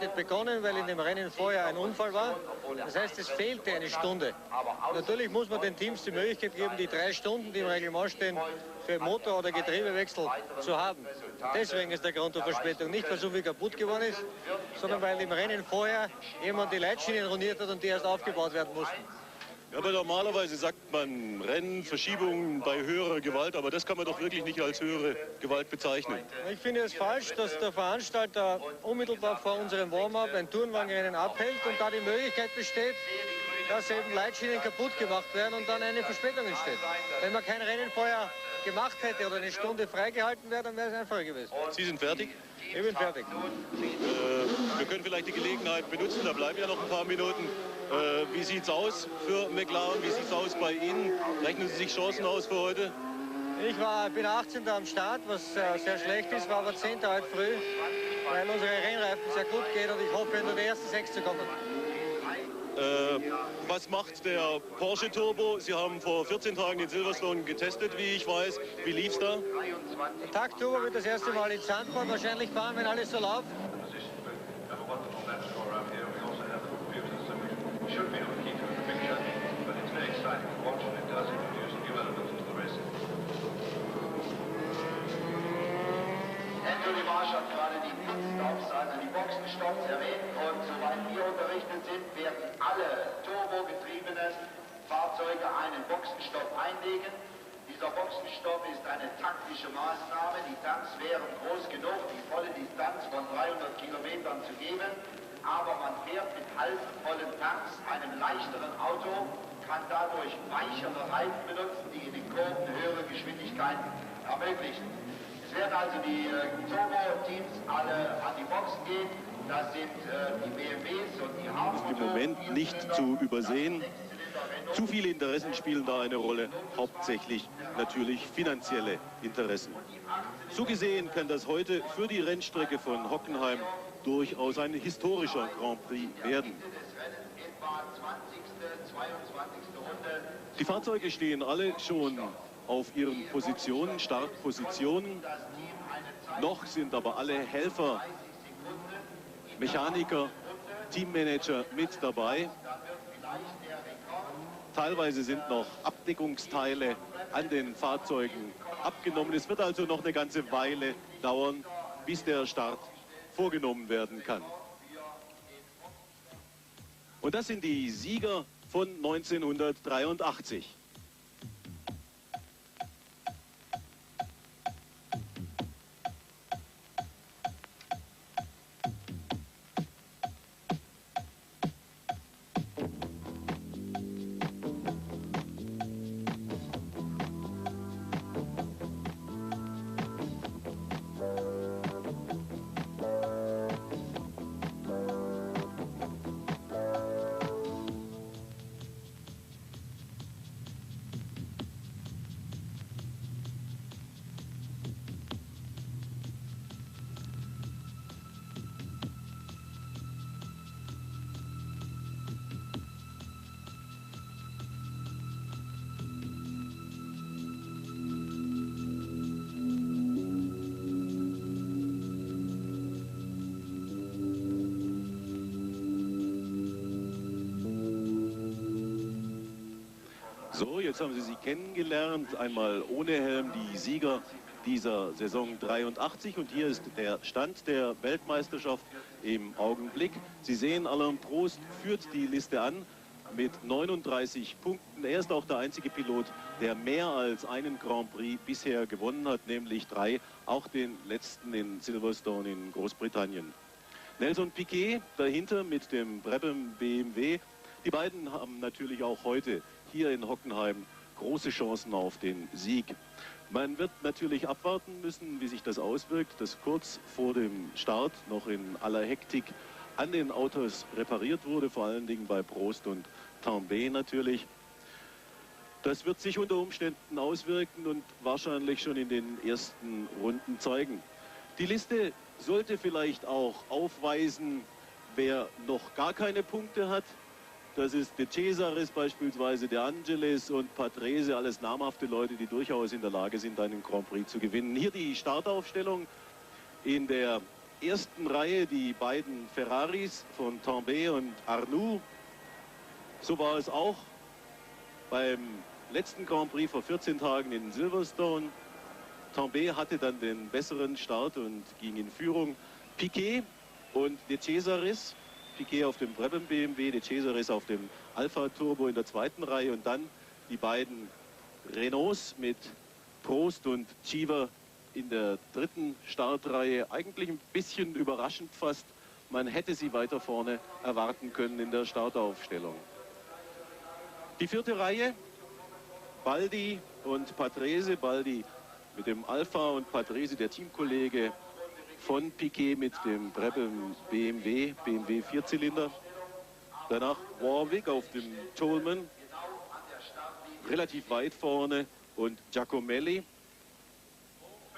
verspätet begonnen, weil in dem Rennen vorher ein Unfall war. Das heißt, es fehlte eine Stunde. Natürlich muss man den Teams die Möglichkeit geben, die 3 Stunden, die im Reglement stehen, für Motor- oder Getriebewechsel zu haben. Deswegen ist der Grund der Verspätung. Nicht, weil so viel kaputt geworden ist, sondern weil im Rennen vorher jemand die Leitschienen ruiniert hat und die erst aufgebaut werden mussten. Ja, aber normalerweise sagt man Rennen, Verschiebungen bei höherer Gewalt, aber das kann man doch wirklich nicht als höhere Gewalt bezeichnen. Ich finde es falsch, dass der Veranstalter unmittelbar vor unserem Warm-up ein Tourenwagenrennen abhält und da die Möglichkeit besteht, dass eben Leitschienen kaputt gemacht werden und dann eine Verspätung entsteht. Wenn man kein Rennen vorher gemacht hätte oder eine Stunde freigehalten wäre, dann wäre es einfacher gewesen. Sie sind fertig? Ich bin fertig. Wir können vielleicht die Gelegenheit benutzen, da bleiben ja noch ein paar Minuten. Wie sieht es aus für McLaren? Wie sieht es aus bei Ihnen? Rechnen Sie sich Chancen aus für heute? Ich bin 18. am Start, was sehr schlecht ist, war aber 10. heute früh, weil unsere Rennreifen sehr gut gehen und ich hoffe, unter die ersten 6 zu kommen. Was macht der Porsche Turbo? Sie haben vor 14 Tagen in Silverstone getestet, wie ich weiß. Wie lief's da? Der Takt Turbo wird das erste Mal in Sandbahn wahrscheinlich fahren, wenn alles so läuft. Anthony Marsh hat gerade die Pitstops, also die Boxenstopps erwähnt und soweit wir unterrichtet sind, werden alle turbogetriebenen Fahrzeuge einen Boxenstopp einlegen. Dieser Boxenstopp ist eine taktische Maßnahme. Die Tanks wären groß genug, die volle Distanz von 300 Kilometern zu geben, aber man fährt mit halbvollen Tanks, einem leichteren Auto, kann dadurch weichere Reifen benutzen, die in den Kurven höhere Geschwindigkeiten ermöglichen. Es werden also die Turbo-Teams alle an die Boxen gehen. Das sind die BMWs und die Ist im Moment nicht zu übersehen. Zu viele Interessen spielen da eine Rolle, hauptsächlich natürlich finanzielle Interessen. So gesehen kann das heute für die Rennstrecke von Hockenheim durchaus ein historischer Grand Prix werden. Die Fahrzeuge stehen alle schon auf ihren Positionen, Startpositionen. Noch sind aber alle Helfer, Mechaniker, Teammanager mit dabei. Teilweise sind noch Abdeckungsteile an den Fahrzeugen abgenommen. Es wird also noch eine ganze Weile dauern, bis der Start vorgenommen werden kann. Und das sind die Sieger von 1983. So, jetzt haben Sie sie kennengelernt, einmal ohne Helm, die Sieger dieser Saison 83. Und hier ist der Stand der Weltmeisterschaft im Augenblick. Sie sehen, Alain Prost führt die Liste an mit 39 Punkten. Er ist auch der einzige Pilot, der mehr als einen Grand Prix bisher gewonnen hat, nämlich 3, auch den letzten in Silverstone in Großbritannien. Nelson Piquet dahinter mit dem Brabham BMW. Die beiden haben natürlich auch heute hier in Hockenheim große Chancen auf den Sieg. Man wird natürlich abwarten müssen, wie sich das auswirkt, dass kurz vor dem Start noch in aller Hektik an den Autos repariert wurde, vor allen Dingen bei Prost und Tambay natürlich. Das wird sich unter Umständen auswirken und wahrscheinlich schon in den ersten Runden zeigen. Die Liste sollte vielleicht auch aufweisen, wer noch gar keine Punkte hat. Das ist De Cesaris beispielsweise, De Angelis und Patrese, alles namhafte Leute, die durchaus in der Lage sind, einen Grand Prix zu gewinnen. Hier die Startaufstellung in der ersten Reihe die beiden Ferraris von Tambay und Arnoux. So war es auch beim letzten Grand Prix vor 14 Tagen in Silverstone. Tambay hatte dann den besseren Start und ging in Führung. Piquet und De Cesaris. Piquet auf dem Brabham BMW, De Cesaris auf dem Alpha Turbo in der zweiten Reihe und dann die beiden Renaults mit Prost und Cheever in der dritten Startreihe. Eigentlich ein bisschen überraschend fast. Man hätte sie weiter vorne erwarten können in der Startaufstellung. Die vierte Reihe, Baldi und Patrese. Baldi mit dem Alpha und Patrese, der Teamkollege von Piquet mit dem Brabham BMW, BMW Vierzylinder. Danach Warwick auf dem Tolman, relativ weit vorne, und Giacomelli,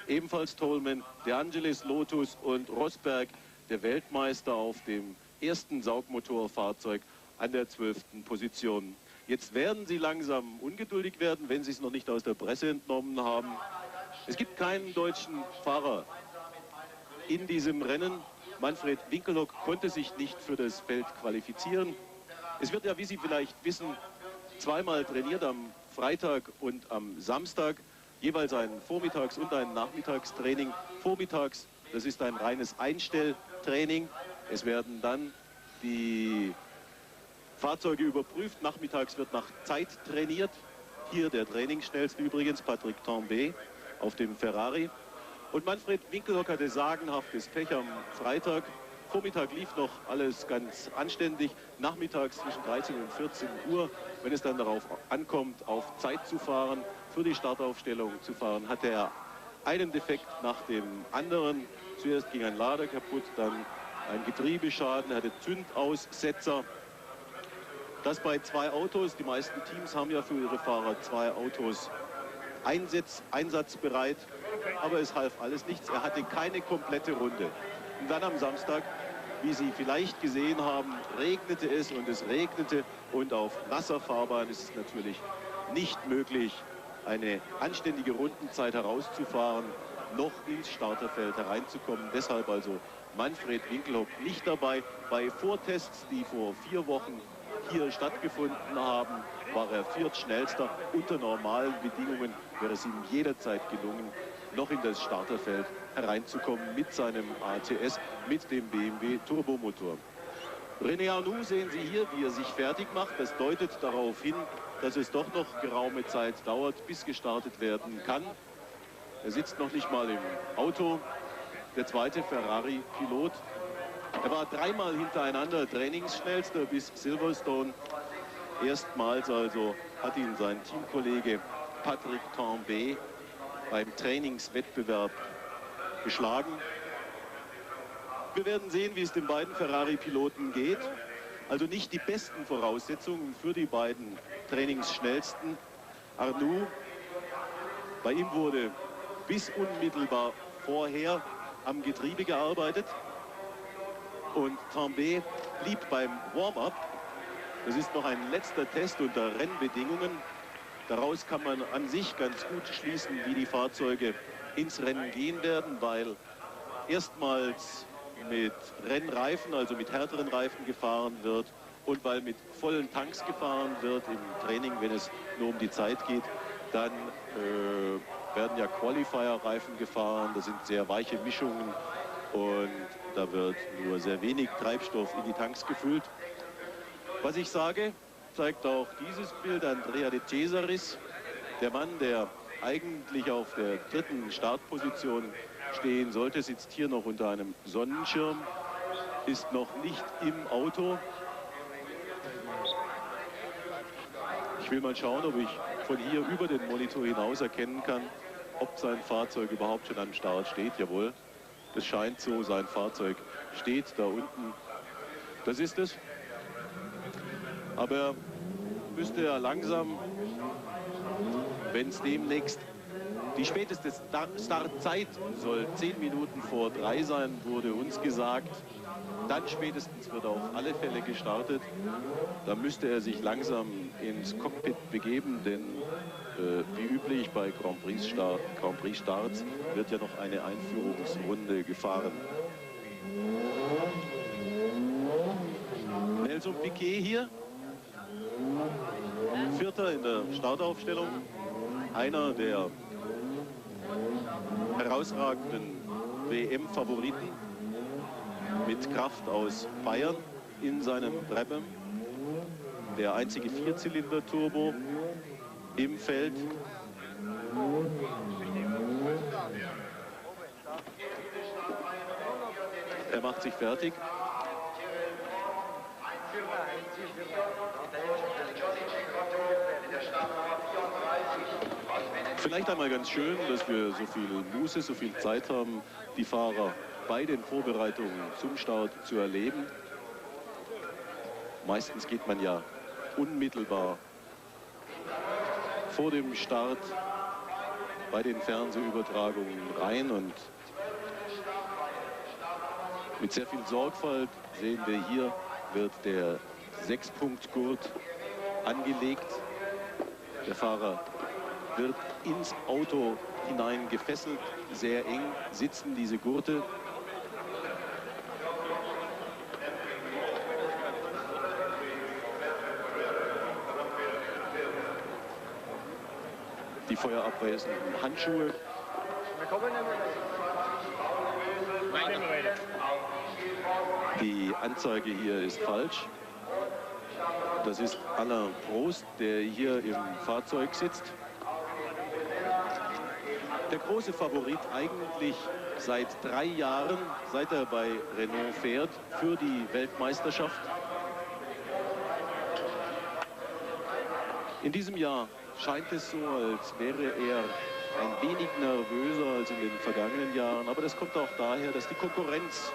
ebenfalls Tolman, De Angelis, Lotus und Rosberg, der Weltmeister auf dem ersten Saugmotorfahrzeug an der 12. Position. Jetzt werden sie langsam ungeduldig werden, wenn sie es noch nicht aus der Presse entnommen haben. Es gibt keinen deutschen Fahrer in diesem Rennen. Manfred Winkelhock konnte sich nicht für das Feld qualifizieren. Es wird ja, wie Sie vielleicht wissen, zweimal trainiert, am Freitag und am Samstag. Jeweils ein Vormittags- und ein Nachmittagstraining. Vormittags, das ist ein reines Einstelltraining. Es werden dann die Fahrzeuge überprüft. Nachmittags wird nach Zeit trainiert. Hier der Trainingsschnellste übrigens, Patrick Tambay auf dem Ferrari. Und Manfred Winkelhock hatte sagenhaftes Pech am Freitag. Vormittag lief noch alles ganz anständig. Nachmittags zwischen 13 und 14 Uhr, wenn es dann darauf ankommt, auf Zeit zu fahren, für die Startaufstellung zu fahren, hatte er einen Defekt nach dem anderen. Zuerst ging ein Lader kaputt, dann ein Getriebeschaden, er hatte Zündaussetzer. Das bei zwei Autos. Die meisten Teams haben ja für ihre Fahrer zwei Autos einsatzbereit. Aber es half alles nichts. Er hatte keine komplette Runde. Und dann am Samstag, wie Sie vielleicht gesehen haben, regnete es und es regnete. Und auf nasser Fahrbahn ist es natürlich nicht möglich, eine anständige Rundenzeit herauszufahren, noch ins Starterfeld hereinzukommen. Deshalb also Manfred Winkelhock nicht dabei. Bei Vortests, die vor 4 Wochen hier stattgefunden haben, war er viertschnellster. Unter normalen Bedingungen wäre es ihm jederzeit gelungen, noch in das Starterfeld hereinzukommen mit seinem ATS, mit dem BMW Turbomotor. René Arnoux sehen Sie hier, wie er sich fertig macht. Das deutet darauf hin, dass es doch noch geraume Zeit dauert, bis gestartet werden kann. Er sitzt noch nicht mal im Auto. Der zweite Ferrari-Pilot. Er war 3-mal hintereinander Trainingsschnellster bis Silverstone. Erstmals also hat ihn sein Teamkollege Patrick Tambay beim Trainingswettbewerb geschlagen. Wir werden sehen, wie es den beiden Ferrari-Piloten geht. Also nicht die besten Voraussetzungen für die beiden Trainingsschnellsten. Arnoux, bei ihm wurde bis unmittelbar vorher am Getriebe gearbeitet. Und Tambay blieb beim Warm-up. Das ist noch ein letzter Test unter Rennbedingungen. Daraus kann man an sich ganz gut schließen, wie die Fahrzeuge ins Rennen gehen werden, weil erstmals mit Rennreifen, also mit härteren Reifen gefahren wird und weil mit vollen Tanks gefahren wird im Training, wenn es nur um die Zeit geht. Dann werden ja Qualifier-Reifen gefahren, das sind sehr weiche Mischungen und da wird nur sehr wenig Treibstoff in die Tanks gefüllt. Was ich sage, zeigt auch dieses Bild. Andrea De Cesaris, der Mann, der eigentlich auf der dritten Startposition stehen sollte, sitzt hier noch unter einem Sonnenschirm, ist noch nicht im Auto. Ich will mal schauen, ob ich von hier über den Monitor hinaus erkennen kann, ob sein Fahrzeug überhaupt schon am Start steht. Jawohl, es scheint so, sein Fahrzeug steht da unten. Das ist es. Aber müsste er langsam, wenn es demnächst, die späteste Startzeit soll 10 Minuten vor 3 sein, wurde uns gesagt. Dann spätestens wird auf alle Fälle gestartet. Da müsste er sich langsam ins Cockpit begeben, denn wie üblich bei Grand Prix Starts wird ja noch eine Einführungsrunde gefahren. Nelson Piquet hier. Vierter in der Startaufstellung. Einer der herausragenden WM-Favoriten mit Kraft aus Bayern in seinem Brabham. Der einzige Vierzylinder-Turbo im Feld. Er macht sich fertig. Vielleicht einmal ganz schön, dass wir so viel Muße, so viel Zeit haben, die Fahrer bei den Vorbereitungen zum Start zu erleben. Meistens geht man ja unmittelbar vor dem Start bei den Fernsehübertragungen rein und mit sehr viel Sorgfalt sehen wir hier, wird der 6-Punkt-Gurt angelegt. Der Fahrer wird ins Auto hinein gefesselt, sehr eng sitzen diese Gurte. Die feuerabweisenden Handschuhe. Die Anzeige hier ist falsch. Das ist Alain Prost, der hier im Fahrzeug sitzt. Der große Favorit eigentlich seit 3 Jahren, seit er bei Renault fährt, für die Weltmeisterschaft. In diesem Jahr scheint es so, als wäre er ein wenig nervöser als in den vergangenen Jahren. Aber das kommt auch daher, dass die Konkurrenz,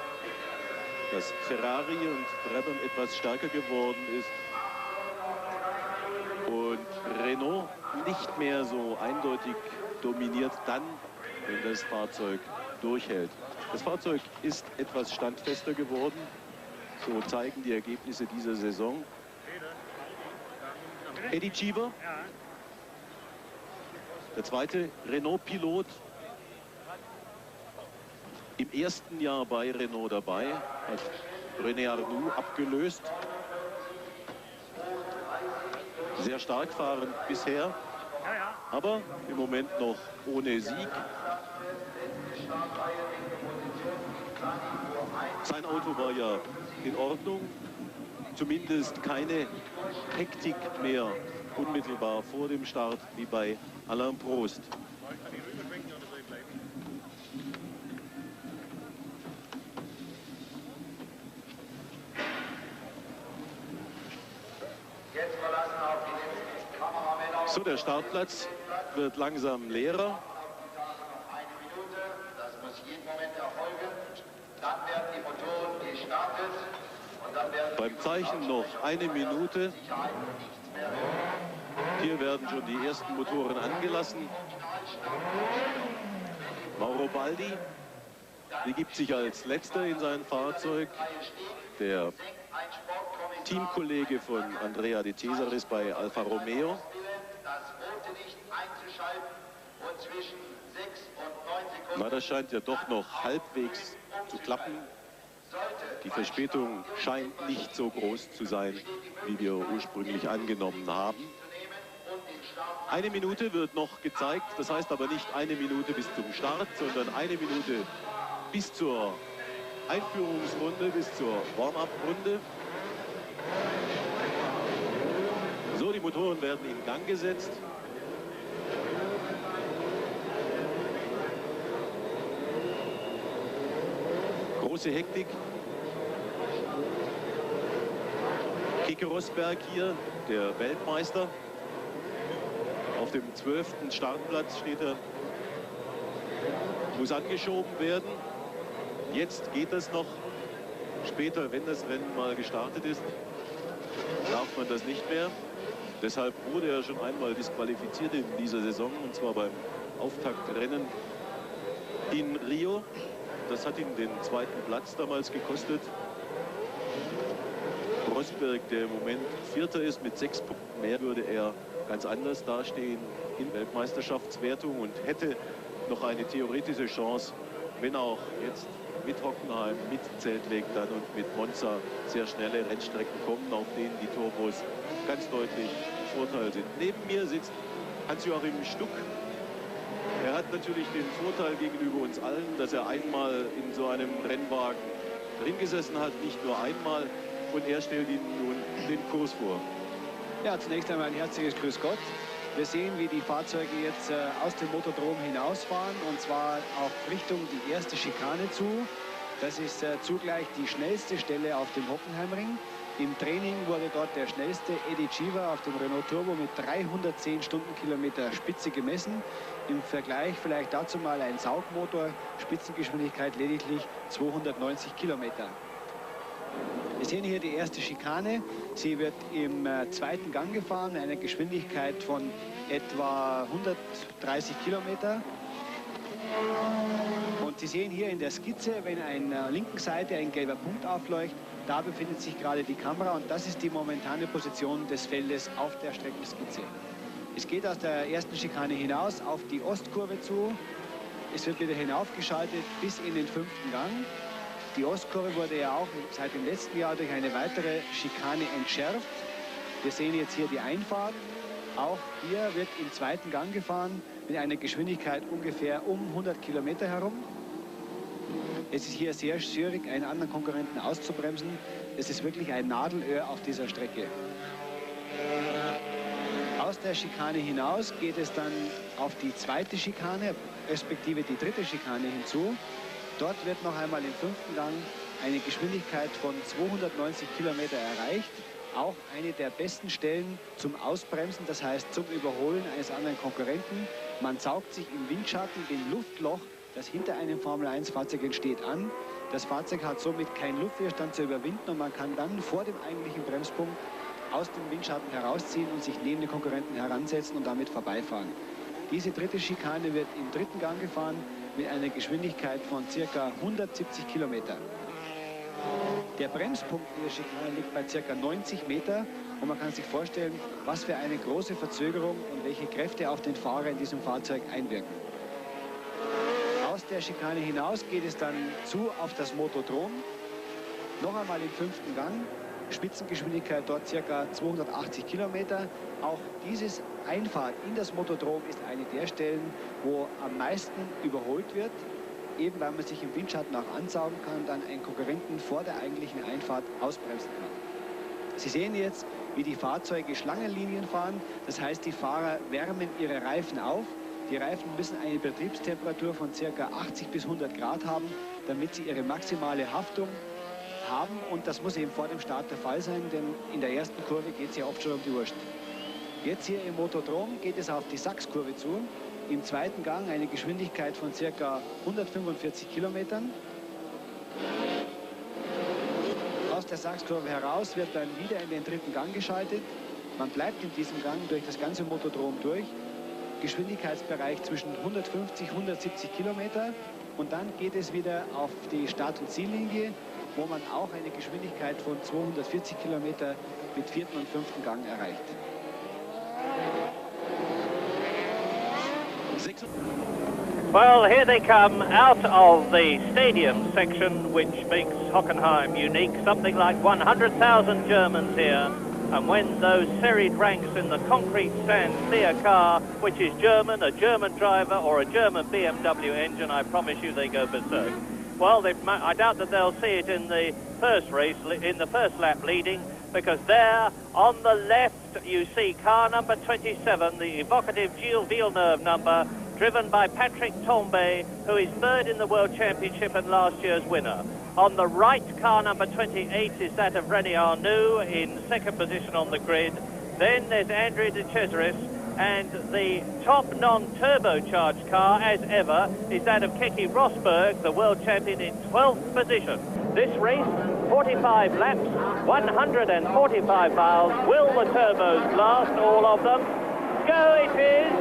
dass Ferrari und Brabham etwas stärker geworden ist und Renault nicht mehr so eindeutig dominiert dann, wenn das Fahrzeug durchhält. Das Fahrzeug ist etwas standfester geworden, so zeigen die Ergebnisse dieser Saison. Eddie Cheever, der zweite Renault-Pilot, im ersten Jahr bei Renault dabei, hat René Arnoux abgelöst. Sehr stark fahrend bisher, aber im Moment noch ohne Sieg. Sein Auto war ja in Ordnung, zumindest keine Hektik mehr unmittelbar vor dem Start wie bei Alain Prost. So, der Startplatz wird langsam leerer. Das muss jeden Moment erfolgen. Dann werden die Motoren gestartet. Und dann werden beim Zeichen noch 1 Minute. Hier werden schon die ersten Motoren angelassen. Mauro Baldi begibt sich als letzter in sein Fahrzeug. Der Teamkollege von Andrea De Cesaris bei Alfa Romeo. Na, das scheint ja doch noch halbwegs zu klappen. Die Verspätung scheint nicht so groß zu sein, wie wir ursprünglich angenommen haben. 1 Minute wird noch gezeigt, das heißt aber nicht 1 Minute bis zum Start, sondern 1 Minute bis zur Einführungsrunde, bis zur Warm-up-Runde. So, die Motoren werden in Gang gesetzt. Große Hektik. Keke Rosberg hier, der Weltmeister. Auf dem 12. Startplatz steht er. Muss angeschoben werden. Jetzt geht das noch. Später, wenn das Rennen mal gestartet ist, darf man das nicht mehr. Deshalb wurde er schon einmal disqualifiziert in dieser Saison, und zwar beim Auftaktrennen in Rio. Das hat ihn den 2. Platz damals gekostet. Rosberg, der im Moment 4. ist, mit 6 Punkten mehr, würde er ganz anders dastehen in Weltmeisterschaftswertung und hätte noch eine theoretische Chance, wenn auch jetzt mit Hockenheim, mit Zeltweg dann und mit Monza sehr schnelle Rennstrecken kommen, auf denen die Turbos ganz deutlich Vorteil sind. Neben mir sitzt Hans-Joachim Stuck. Er hat natürlich den Vorteil gegenüber uns allen, dass er einmal in so einem Rennwagen drin gesessen hat, nicht nur einmal, und er stellt Ihnen nun den Kurs vor. Ja, zunächst einmal ein herzliches Grüß Gott. Wir sehen, wie die Fahrzeuge jetzt aus dem Motodrom hinausfahren, und zwar auf Richtung die erste Schikane zu. Das ist zugleich die schnellste Stelle auf dem Hockenheimring. Im Training wurde dort der schnellste Eddie Cheever auf dem Renault Turbo mit 310 Stundenkilometer Spitze gemessen. Im Vergleich vielleicht dazu mal ein Saugmotor, Spitzengeschwindigkeit lediglich 290 Kilometer. Wir sehen hier die erste Schikane. Sie wird im zweiten Gang gefahren, mit einer Geschwindigkeit von etwa 130 Kilometer. Und Sie sehen hier in der Skizze, wenn an der linken Seite ein gelber Punkt aufleuchtet, da befindet sich gerade die Kamera, und das ist die momentane Position des Feldes auf der Streckenskizze. Es geht aus der ersten Schikane hinaus auf die Ostkurve zu. Es wird wieder hinaufgeschaltet bis in den 5. Gang. Die Ostkurve wurde ja auch seit dem letzten Jahr durch eine weitere Schikane entschärft. Wir sehen jetzt hier die Einfahrt. Auch hier wird im 2. Gang gefahren mit einer Geschwindigkeit ungefähr um 100 Kilometer herum. Es ist hier sehr schwierig, einen anderen Konkurrenten auszubremsen. Es ist wirklich ein Nadelöhr auf dieser Strecke. Aus der Schikane hinaus geht es dann auf die zweite Schikane, respektive die dritte Schikane hinzu. Dort wird noch einmal im 5. Gang eine Geschwindigkeit von 290 Kilometer erreicht. Auch eine der besten Stellen zum Ausbremsen, das heißt zum Überholen eines anderen Konkurrenten. Man saugt sich im Windschatten den Luftloch, das hinter einem Formel-1-Fahrzeug entsteht, an. Das Fahrzeug hat somit keinen Luftwiderstand zu überwinden, und man kann dann vor dem eigentlichen Bremspunkt aus dem Windschatten herausziehen und sich neben den Konkurrenten heransetzen und damit vorbeifahren. Diese dritte Schikane wird im 3. Gang gefahren mit einer Geschwindigkeit von ca. 170 Kilometer. Der Bremspunkt dieser Schikane liegt bei ca. 90 Meter, und man kann sich vorstellen, was für eine große Verzögerung und welche Kräfte auf den Fahrer in diesem Fahrzeug einwirken. Aus der Schikane hinaus geht es dann zu auf das Motodrom. Noch einmal im 5. Gang. Spitzengeschwindigkeit dort ca. 280 Kilometer. Auch dieses Einfahrt in das Motodrom ist eine der Stellen, wo am meisten überholt wird. Eben weil man sich im Windschatten auch ansaugen kann und dann einen Konkurrenten vor der eigentlichen Einfahrt ausbremsen kann. Sie sehen jetzt, wie die Fahrzeuge Schlangenlinien fahren. Das heißt, die Fahrer wärmen ihre Reifen auf. Die Reifen müssen eine Betriebstemperatur von ca. 80 bis 100 Grad haben, damit sie ihre maximale Haftung haben. Und das muss eben vor dem Start der Fall sein, denn in der ersten Kurve geht es ja oft schon um die Wurst. Jetzt hier im Motodrom geht es auf die Sachskurve zu. Im 2. Gang eine Geschwindigkeit von ca. 145 Kilometern. Aus der Sachskurve heraus wird dann wieder in den 3. Gang geschaltet. Man bleibt in diesem Gang durch das ganze Motodrom durch. Geschwindigkeitsbereich zwischen 150 und 170 Kilometer. Und dann geht es wieder auf die Start- und Ziellinie, wo man auch eine Geschwindigkeit von 240 Kilometer mit 4. und 5. Gang erreicht. Well, here they come out of the stadium section, which makes Hockenheim unique. Something like 100,000 Germans here. And when those serried ranks in the concrete sand see a car which is German, a German driver or a German BMW engine, I promise you they go berserk. Well, I doubt that they'll see it in the first race, in the first lap leading, because there on the left you see car number 27, the evocative Gilles Villeneuve number, driven by Patrick Tombe, who is 3rd in the World Championship and last year's winner. On the right, car number 28 is that of René Arnoux in 2nd position on the grid. Then there's Andrea de Cesaris, and the top non-turbocharged car, as ever, is that of Keke Rosberg, the world champion, in 12th position. This race, 45 laps, 145 miles. Will the turbos last, all of them? Go it is,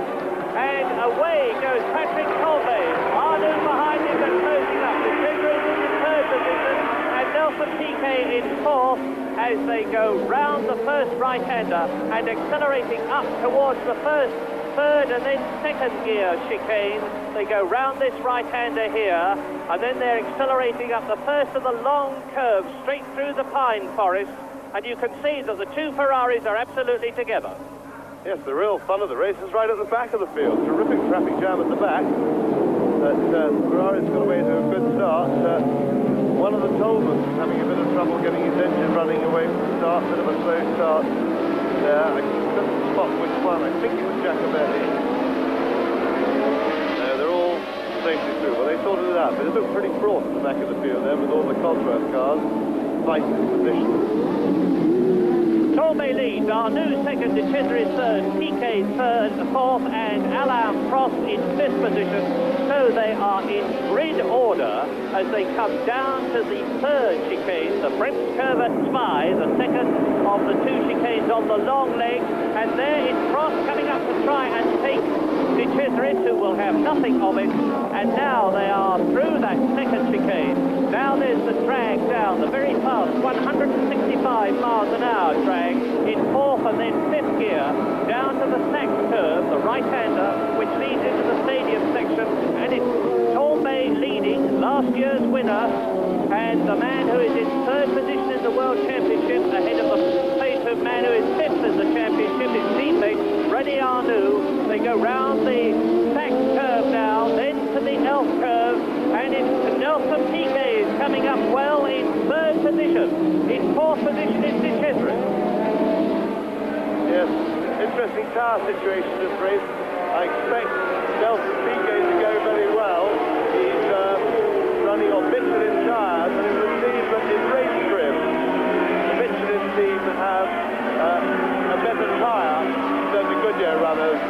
and away goes Patrick Colby. Arnoux behind him and closing up. The Cesaris is in 3rd position, and Nelson Piquet in 4th as they go round the first right-hander and accelerating up towards the first third and then second gear chicane. They go round this right-hander here, and then they're accelerating up the first of the long curves straight through the pine forest, and you can see that the two Ferraris are absolutely together. Yes, the real fun of the race is right at the back of the field. Terrific traffic jam at the back. But Ferrari's got away to a good start. One of the Tolmans is having a bit of trouble getting his engine running away from the start. Bit of a slow start there. I couldn't spot which one. I think it was Giacomelli. No, they're all safely through. Well, they sorted it out. But it looked pretty fraught at the back of the field there with all the Cosworth cars fighting for position. Torme leads, Arnoux second, De Cesare third, Piquet third, fourth, and Alain Prost in fifth position. So they are in grid order as they come down to the third chicane, the Bremse curve at Zwei, the second of the two chicanes on the long leg. And there is Prost coming up to try and take De Cesare, who will have nothing of it. And now they are through that second chicane. Now there's the drag down, the very fast 165 miles an hour drag in fourth and then fifth gear down to the Sachs curve, the right-hander, which leads into the stadium section, and it's Torme leading, last year's winner, and the man who is in third position in the World Championship, ahead of the man who is fifth in the championship, his teammate, René Arnoux. They go round the Sachs curve now, then to the Elf curve, and it's Nelson Piquet is coming up well in third position. In fourth position is De Cesare. Yes, interesting tyre situation this race. I expect Nelson Piquet to go very well. He's running on Michelin tyres, and it would seem that in race trim, the Michelin team have a better tyre than the Goodyear runners.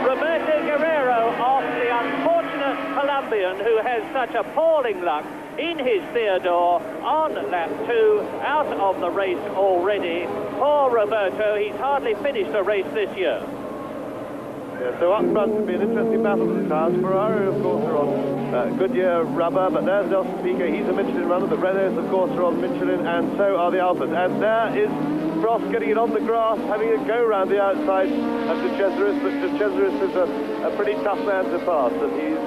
Roberto Guerrero off the unfortunate Colombian who has such appalling luck in his Theodore on lap 2, out of the race already. Poor Roberto, he's hardly finished a race this year. Yeah, so up front will be an interesting battle with the tyres. Ferrari, of course, are on Goodyear rubber, but there's Nelson Piquet. He's a Michelin runner. The Renaults, of course, are on Michelin, and so are the Alphas. And there is Prost getting it on the grass, having a go round the outside of De Cesare, but De Cesare is a pretty tough man to pass, and he's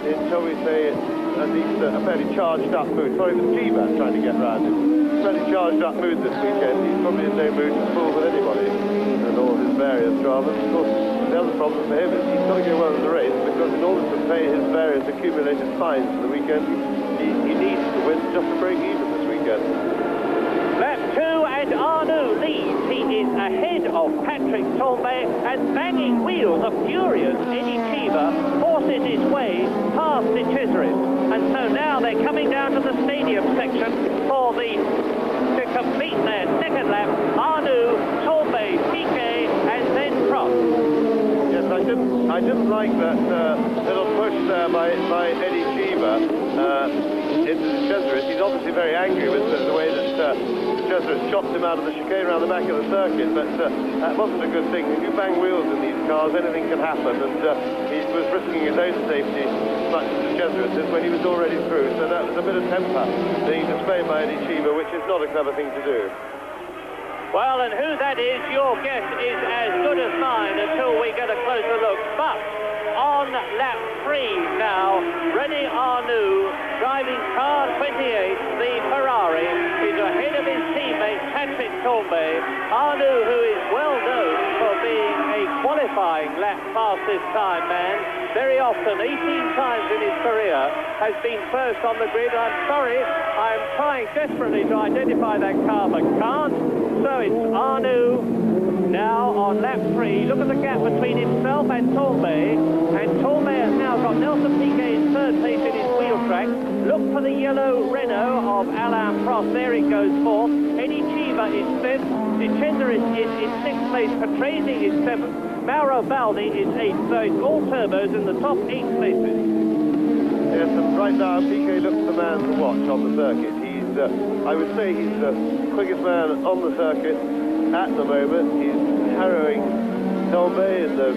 in, shall we say, at least a fairly charged up mood. Sorry, it was G-Man trying to get round him. Fairly charged up mood this weekend. He's probably in no mood to fool with anybody and all his various dramas. Of course, the other problem for him is he's got to go well in the race, because in order to pay his various accumulated fines for the weekend, he needs to win just to break even this weekend. Lap 2 and Arnoux leads. He is ahead of Patrick Torme, and banging wheels, a furious Eddie Cheever forces his way past De Cesare. And so now they're coming down to the stadium section to complete their second lap. Arnoux, Torme, Piquet, and then Prost. Yes, I didn't like that little push there by Eddie Cheever into De Cesare. He's obviously very angry with the way that De Cesare chopped him out of the chicane around the back of the circuit, but that wasn't a good thing. If you bang wheels in these cars, anything can happen, and he was risking his own safety as much as De Cesare did when he was already through, so that was a bit of temper being displayed by Eddie Cheever, which is not a clever thing to do. Well, and who that is, your guess is as good as mine until we get a closer look. But on lap 3 now, René Arnoux, driving car 28, the Ferrari, is ahead of his teammate Patrick Torme. Arnoux, who is well known for being a qualifying lap fast this time man, very often, 18 times in his career, has been first on the grid. I'm sorry, I'm trying desperately to identify that car, but can't. So it's Arnoux now on lap 3. Look at the gap between himself and Torme. And Torme has now got Nelson Piquet in third place in his wheel track. Look for the yellow Renault of Alain Prost. There it goes fourth. Eddie Cheever is fifth. De Cesare is in sixth place. Patrese is seventh. Mauro Baldi is eighth. So it's all turbos in the top 8 places. Yes, and right now Piquet looks the man to watch on the circuit. I would say he's the quickest man on the circuit at the moment. He's harrowing Torme in the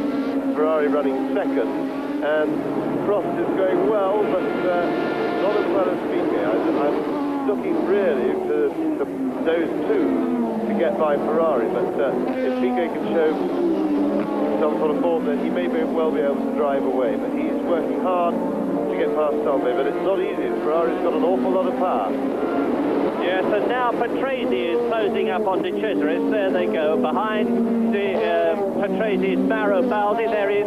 Ferrari running second, and Prost is going well, but not as well as Piquet. I'm looking really to those two to get by Ferrari. But if Piquet can show some sort of form, then he may well be able to drive away. But he's working hard to get past Tombe, but it's not easy. Ferrari's got an awful lot of power. Yes, and now Patrese is closing up on De Cesaris. There they go. Behind Patrese is Mauro Baldi. There is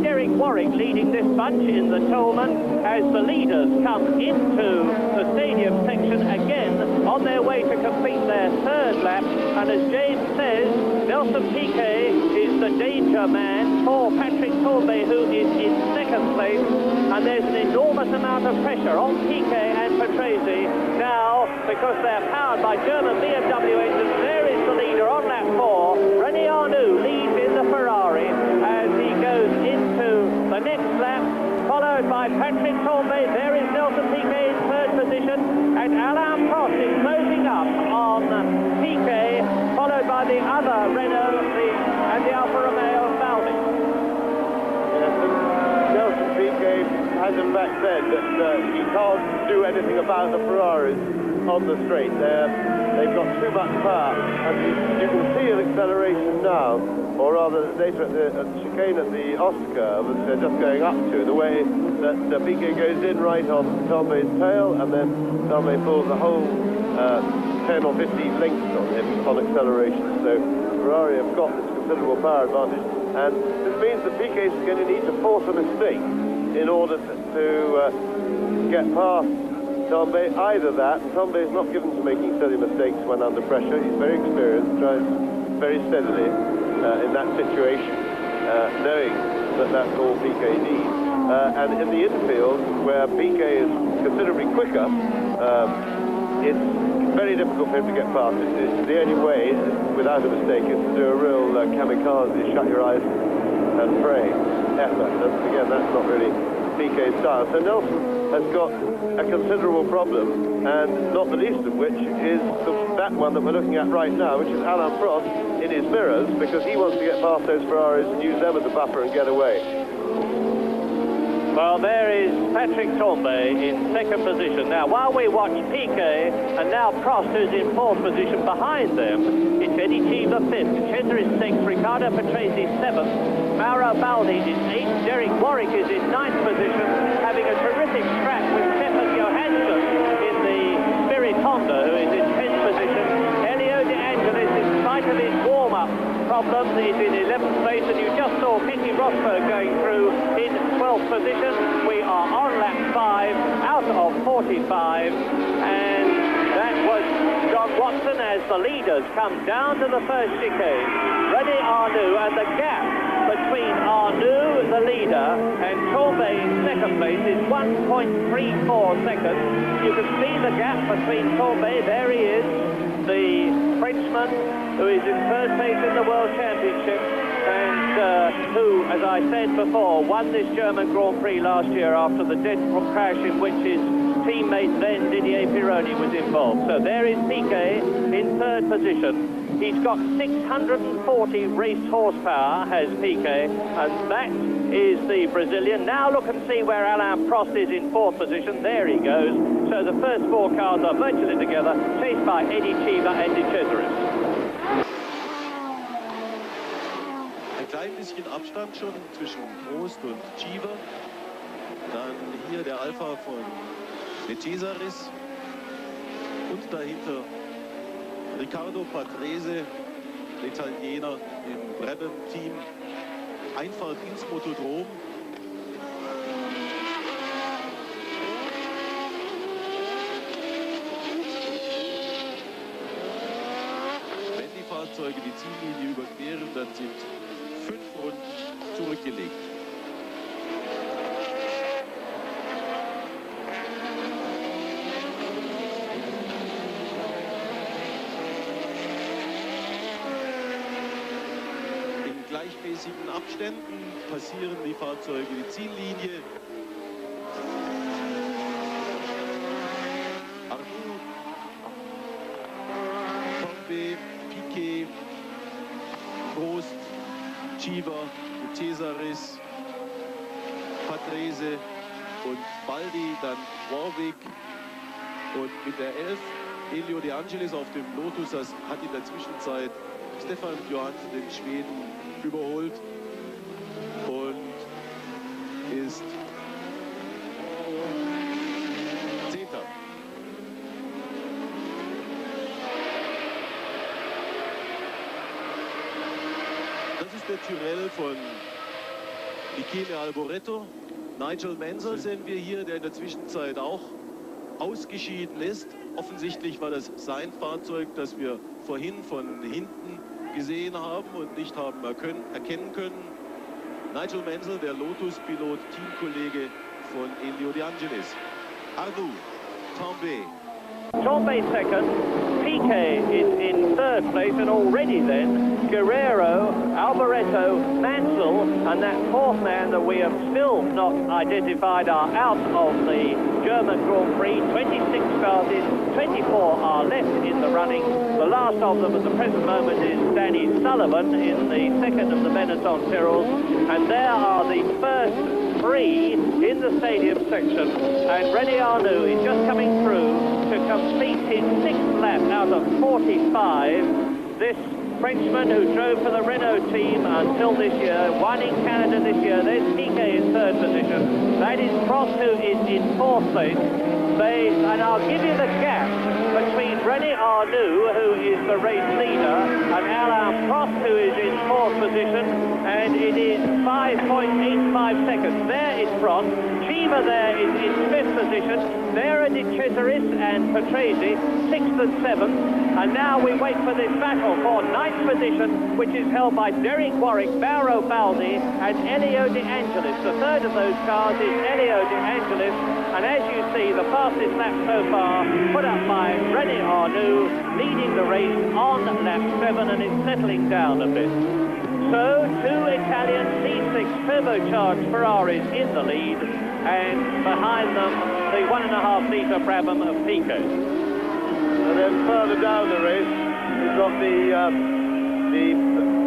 Derek Warwick leading this bunch in the Tolman as the leaders come into the stadium section again on their way to complete their third lap. And as James says, Nelson Piquet is the danger man for Patrick Tambay, who is in second place. And there's an enormous amount of pressure on Piquet and Patrese now, because they're powered by German BMW engines. There is the leader on lap 4. René Arnoux leads in the Ferrari as he goes into the next lap, followed by Patrick Tambay. There is Nelson Piquet in third position, and Alain Prost is closing up on Piquet, followed by the other Renault and the Alfa Romeo Baldi. Nelson Piquet has in fact said that he can't do anything about the Ferraris on the straight. They've got too much power, and you can see an acceleration now, or rather later at the chicane at the Oscar, which they're just going up to, the way that Piquet goes in right on Tambay's tail, and then Tambay pulls a whole 10 or 15 lengths on him on acceleration. So Ferrari have got this considerable power advantage, and this means that Piquet is going to need to force a mistake in order to get past Tambay. Either that, and Tambay is not given to making silly mistakes when under pressure. He's very experienced, drives very steadily in that situation, knowing that that's all Piquet needs. And in the infield, where Piquet is considerably quicker, it's very difficult for him to get past. It's the only way, without a mistake, is to do a real kamikaze, shut your eyes and pray effort. And again, that's not really Piquet's style. So Nelson has got a considerable problem, and not the least of which is that one that we're looking at right now, which is Alain Prost in his mirrors, because he wants to get past those Ferraris and use them as a buffer and get away. Well, there is Patrick Tambay in second position. Now, while we watch Piquet, and now Prost, who's in fourth position behind them, it's Eddie Cheever fifth, Cesar is sixth, Riccardo Patrese seventh, Mauro Baldi is eighth, Derek Warwick is in ninth position, having a terrific scrap with Stefan Johansson in the Spirit Honda, who is in 10th position. Elio De Angelis, in spite of his warm-up problems, is in 11th place, and you just saw Keke Rosberg going through in 12th position. We are on lap 5 out of 45, and that was John Watson as the leaders come down to the first chicane. René Arnoux, and the gap between Arnoux, the leader, and Tambay in second place is 1.34 seconds. You can see the gap between Tambay. There he is, the Frenchman who is in first place in the World Championship, and who, as I said before, won this German Grand Prix last year after the deadly crash in which his teammate then, Didier Pironi, was involved. So there is Piquet in third position. He's got 640 race horsepower, has Piquet, and that is the Brazilian. Now look and see where Alain Prost is in fourth position. There he goes. So the first four cars are virtually together, chased by Eddie Cheever and De Cesaris. Ein klein bisschen Abstand schon zwischen Prost und Cheever. Dann hier der Alpha von De Cesaris. Und dahinter Riccardo Patrese, Italiener im Brabham-Team. Einfahrt ins Motodrom. Wenn die Fahrzeuge die Ziellinie überqueren, dann sind 5 Runden zurückgelegt. In gleichmäßigen Abständen passieren die Fahrzeuge die Ziellinie. Arnoux, Tambay, Piquet, Prost, Cheever, De Cesaris, Patrese und Baldi, dann Warwick, und mit der 11 Elio De Angelis auf dem Lotus, das hat in der Zwischenzeit Stefan Johansson, den Schweden, überholt und ist Zehnter. Das ist der Tyrrell von Michele Alboreto. Nigel Mansell sehen wir hier, der in der Zwischenzeit auch ausgeschieden ist. Offensichtlich war das sein Fahrzeug, das wir vorhin von hinten gesehen haben und nicht haben erkennen können. Nigel Mansell, der Lotus-Pilot, Teamkollege von Elio De Angelis. Arnoux, Tambay. Tambay second, Piquet is in third place, and already then Guerrero, Alboreto, Mansell, and that fourth man that we have still not identified are out of the German Grand Prix. 26 started, 24 are left in the running. The last of them at the present moment is Danny Sullivan in the second of the Benetton Tyrrells, and there are the first three in the stadium section, and René Arnoux is just coming through to complete his sixth lap out of 45. This Frenchman who drove for the Renault team until this year, won in Canada this year. There's Piquet in third position. That is Prost, who is in fourth place. And I'll give you the gap between René Arnoux, who is the race leader, and Alain Prost, who is in fourth position, and it is 5.85 seconds. There is Prost. Chiva there is in fifth position. There are De Cesaris and Patrese, sixth and seventh. And now we wait for this battle for ninth position, which is held by Derek Warwick, Mauro Baldi, and Elio De Angelis. The third of those cars is Elio De Angelis. And as you see, the fastest lap so far put up by René Arnoux, leading the race on lap 7, and it's settling down a bit. So, two Italian C6 turbocharged Ferraris in the lead, and behind them, the 1.5-litre Brabham of Piquet. And then further down the race, we've got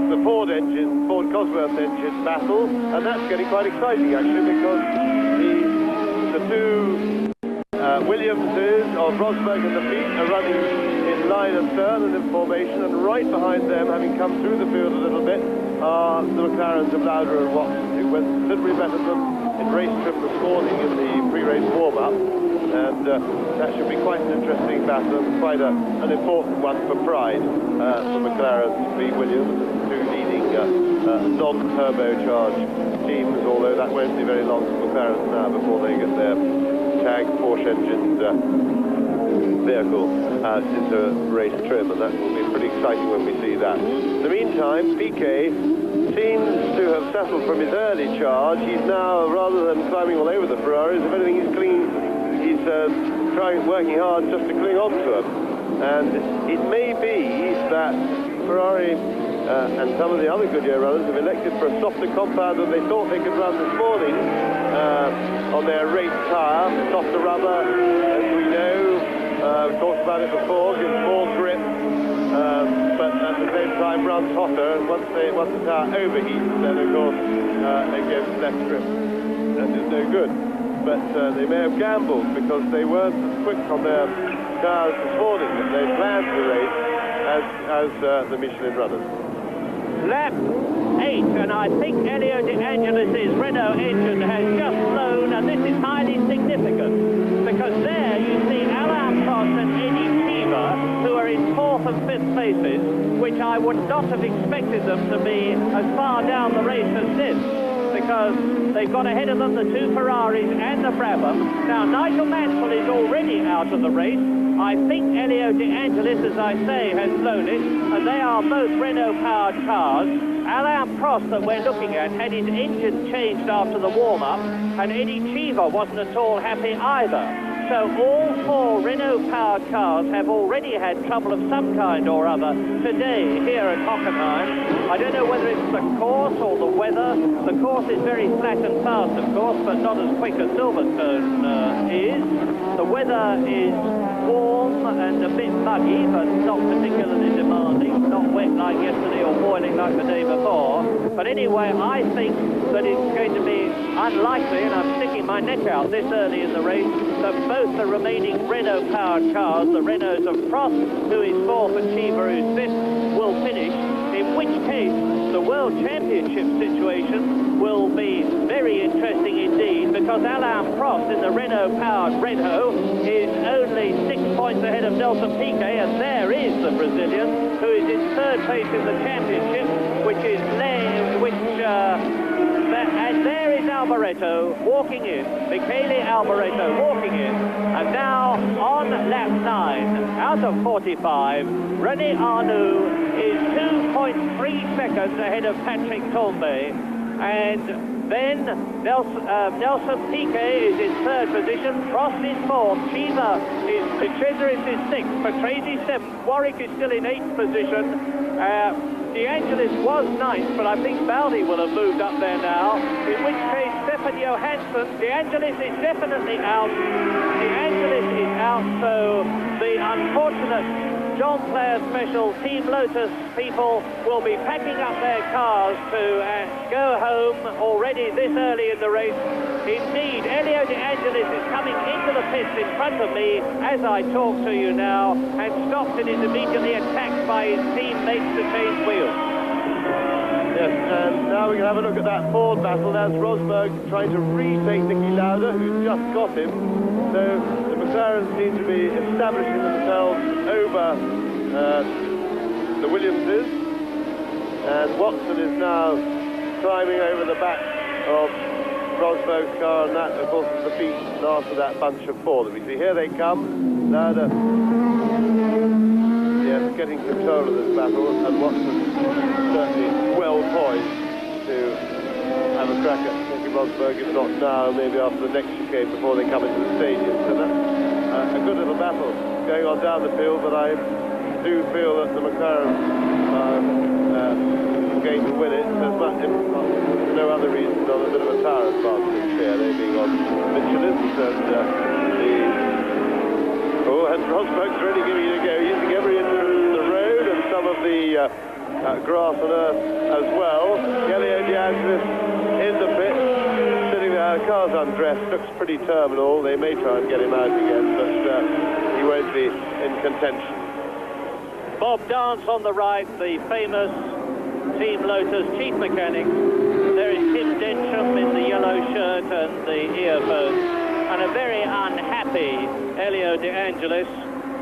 the Ford engine, Ford Cosworth engine battle, and that's getting quite exciting actually, because the two Williamses of Rosberg and Lafitte are running in line astern and in formation, and right behind them, having come through the field a little bit, are the McLarens of Lauda and Watson, who went considerably better than in race trim this morning in the pre-race warm-up. And that should be quite an interesting battle, and quite an important one for pride for McLaren to be Williams, two leading non-turbocharged teams, although that won't be very long for McLaren now before they get their tag Porsche-engined vehicle into race trim, and that will be pretty exciting when we see that. In the meantime, Piquet seems to have settled from his early charge. He's now, rather than climbing all over the Ferraris, if anything, he's working hard just to cling on to them. And it may be that Ferrari and some of the other Goodyear runners have elected for a softer compound than they thought they could run this morning on their race tyre. Softer rubber, as we know, we've talked about it before, gives more grip, but at the same time runs hotter. And once the tyre overheats, then of course it gives less grip and is no good. But they may have gambled, because they weren't as quick on their cars this morning as they planned the race as the Michelin runners. Lap 8, and I think Elio De Angelis' Renault engine has just flown, and this is highly significant, because there you see Alain Prost and Eddie Chiva, who are in 4th and 5th places, which I would not have expected them to be as far down the race as this, because they've got ahead of them the two Ferraris and the Brabham. Now, Nigel Mansell is already out of the race. I think Elio De Angelis, as I say, has flown it, and they are both Renault-powered cars. Alain Prost, that we're looking at, had his engine changed after the warm-up, and Eddie Chiva wasn't at all happy either. So all four Renault-powered cars have already had trouble of some kind or other today here at Hockenheim. I don't know whether it's the course or the weather. The course is very flat and fast, of course, but not as quick as Silverstone is. The weather is warm and a bit muggy, but not particularly demanding. Not wet like yesterday or boiling like the day before. But anyway, I think that it's going to be unlikely, and I'm sticking my neck out this early in the race, that both the remaining Renault-powered cars, the Renaults of Prost, who is fourth, and Cheever, who's fifth, will finish, in which case the World Championship situation will be very interesting indeed, because Alain Prost in the Renault-powered Renault is only 6 points ahead of Nelson Piquet, and there is the Brazilian, who is in third place in the championship, and there is Alboreto walking in, Michele Alboreto walking in, and now on lap 9, out of 45, René Arnoux is 2.3 seconds ahead of Patrick Tambay, and then Nelson Piquet is in third position, Prost is fourth, Cheever is sixth, Patrese seventh, Warwick is still in eighth position, De Angelis was ninth, but I think Baldi will have moved up there now, in which case Stefan Johansson, De Angelis is definitely out. De Angelis is out, so the unfortunate John Player Special Team Lotus people will be packing up their cars to go home already this early in the race. Indeed, Elio De Angelis is coming into the pits in front of me as I talk to you now, and stops and is immediately attacked by his teammates to change wheels. Yes, and now we can have a look at that Ford battle. That's Rosberg trying to retake Niki Lauda, who's just got him. So the McLarens seem to be establishing themselves over the Williamses. And Watson is now climbing over the back of Rosberg's car, and that, of course, is the feat after that bunch of four that we see. Here they come. Lauda, yes, getting control of this battle, and Watson certainly well poised to have a crack at Nicky Rosberg, if not now, maybe after the next chicane before they come into the stadium. So that's a good little battle going on down the field, but I do feel that the McLaren are going to win it. There's much, no other reason than a bit of a tire advantage here, they being on Michelin's, and Rosberg's really giving it a go, using every inch of the road and some of the grass and earth as well. Elio De Angelis in the pit, sitting there, the car's undressed, looks pretty terminal. They may try and get him out again, but he won't be in contention. Bob Dance on the right, the famous Team Lotus chief mechanic. There is Tim Densham in the yellow shirt and the earphones, and a very unhappy Elio De Angelis,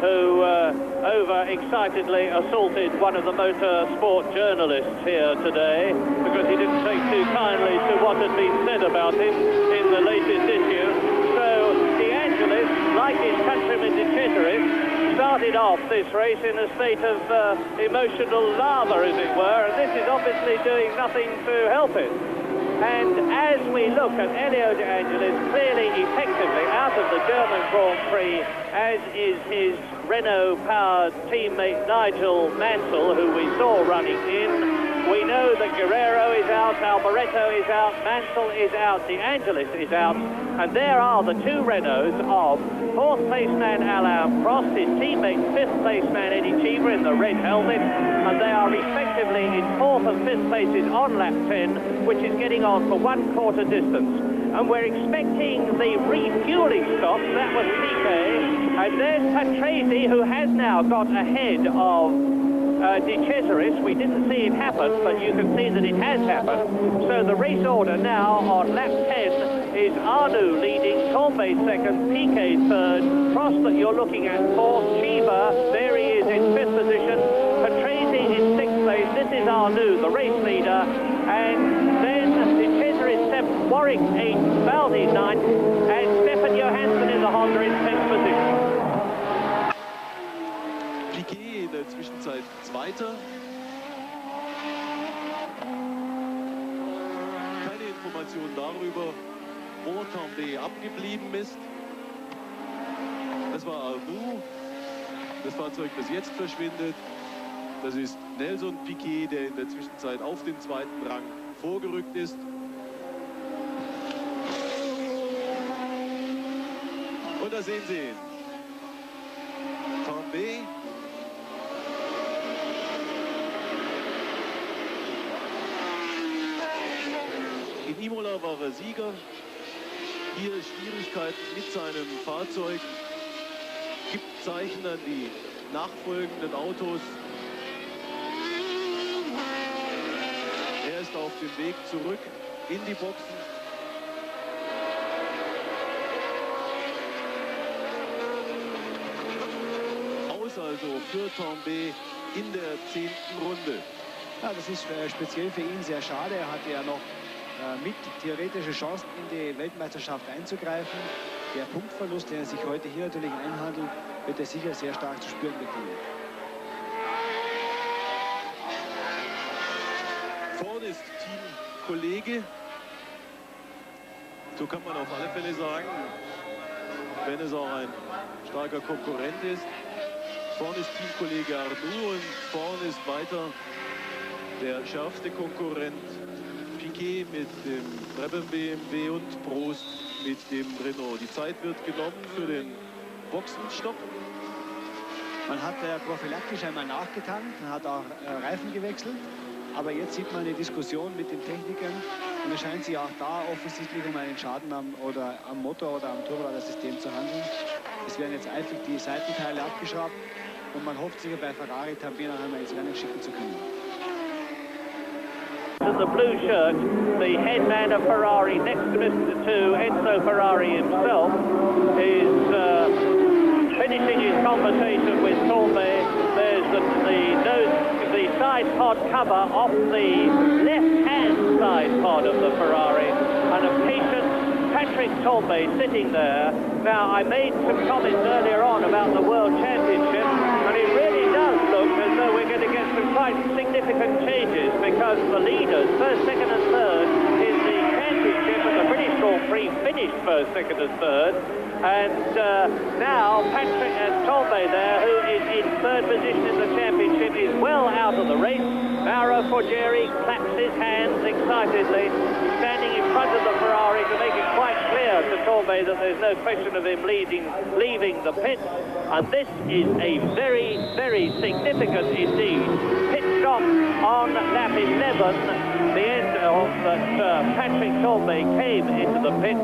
who over-excitedly assaulted one of the motor sport journalists here today because he didn't take too kindly to what had been said about him in the latest issue. So De Angelis, like his countryman De Cesaris, started off this race in a state of emotional lava, as it were, and this is obviously doing nothing to help it. And as we look at Elio De Angelis, clearly effectively out of the German Grand Prix, as is his Renault-powered teammate Nigel Mansell, who we saw running in. We know that Guerrero is out, Alboreto is out, Mansell is out, De Angelis is out, and there are the two Renaults of fourth place man Alain Prost, his teammate fifth place man Eddie Cheever in the red helmet, and they are respectively in fourth and fifth places on lap 10, which is getting on for 1/4 distance. And we're expecting the refueling stop. That was Piquet, and there's Patrese, who has now got ahead of De Cesaris. We didn't see it happen, but you can see that it has happened. So the race order now on lap 10 is Arnoux leading, Tambay second, Piquet third, Prost that you're looking at fourth, Cheever, there he is in fifth position, Patrese in sixth place, this is Arnoux, the race leader, and then De Cesaris seventh, Warwick eighth, Baldi ninth, and Stefan Johansson in the Honda in 10th position. In der Zwischenzeit Zweiter. Keine Information darüber, wo Tambay abgeblieben ist. Das war Arnoux, das Fahrzeug, das jetzt verschwindet. Das ist Nelson Piquet, der in der Zwischenzeit auf den zweiten Rang vorgerückt ist. Und da sehen Sie ihn. Tambay. In In Imola war er Sieger. Hier Schwierigkeiten mit seinem Fahrzeug. Gibt Zeichen an die nachfolgenden Autos. Er ist auf dem Weg zurück in die Boxen. Aus also für Tambay in der 10. Runde. Ja, das ist speziell für ihn sehr schade. Er hatte ja noch mit theoretische Chancen in die Weltmeisterschaft einzugreifen. Der Punktverlust, den er sich heute hier natürlich einhandelt, wird er sicher sehr stark zu spüren bekommen. Vorne ist Teamkollege. So kann man auf alle Fälle sagen, wenn es auch ein starker Konkurrent ist. Vorne ist Teamkollege Arnoux und vorne ist weiter der schärfste Konkurrent Piquet mit dem Brabham BMW und Prost mit dem Renault. Die Zeit wird genommen für den Boxenstopp. Man hat prophylaktisch einmal nachgetankt, man hat auch Reifen gewechselt. Aber jetzt sieht man eine Diskussion mit den Technikern und es scheint sich auch da offensichtlich um einen Schaden am Motor oder am Turboladersystem zu handeln. Es werden jetzt eifrig die Seitenteile abgeschraubt und man hofft sicher bei Ferrari Tambay noch einmal ins Rennen schicken zu können. The blue shirt, the head man of Ferrari next to Mr. 2, Enzo Ferrari himself, is finishing his conversation with Tambay. There's the side pod cover off the left-hand side pod of the Ferrari, and a patient Patrick Tambay sitting there. Now, I made some comments earlier on about the World Championship, and it really does look as though we're going to get some quite significant changes, because the leaders, first, second and third, in the championship and the British Grand Prix finished first, second and third. And now Patrick Tambay there, who is in third position in the championship, is well out of the race. Mauro Forgeri claps his hands excitedly, standing in front of the Ferrari to make it quite clear to Tambay that there's no question of him leaving the pit. And this is a very, very significant indeed pit stop on lap 11, the end of that Patrick Tambay came into the pits.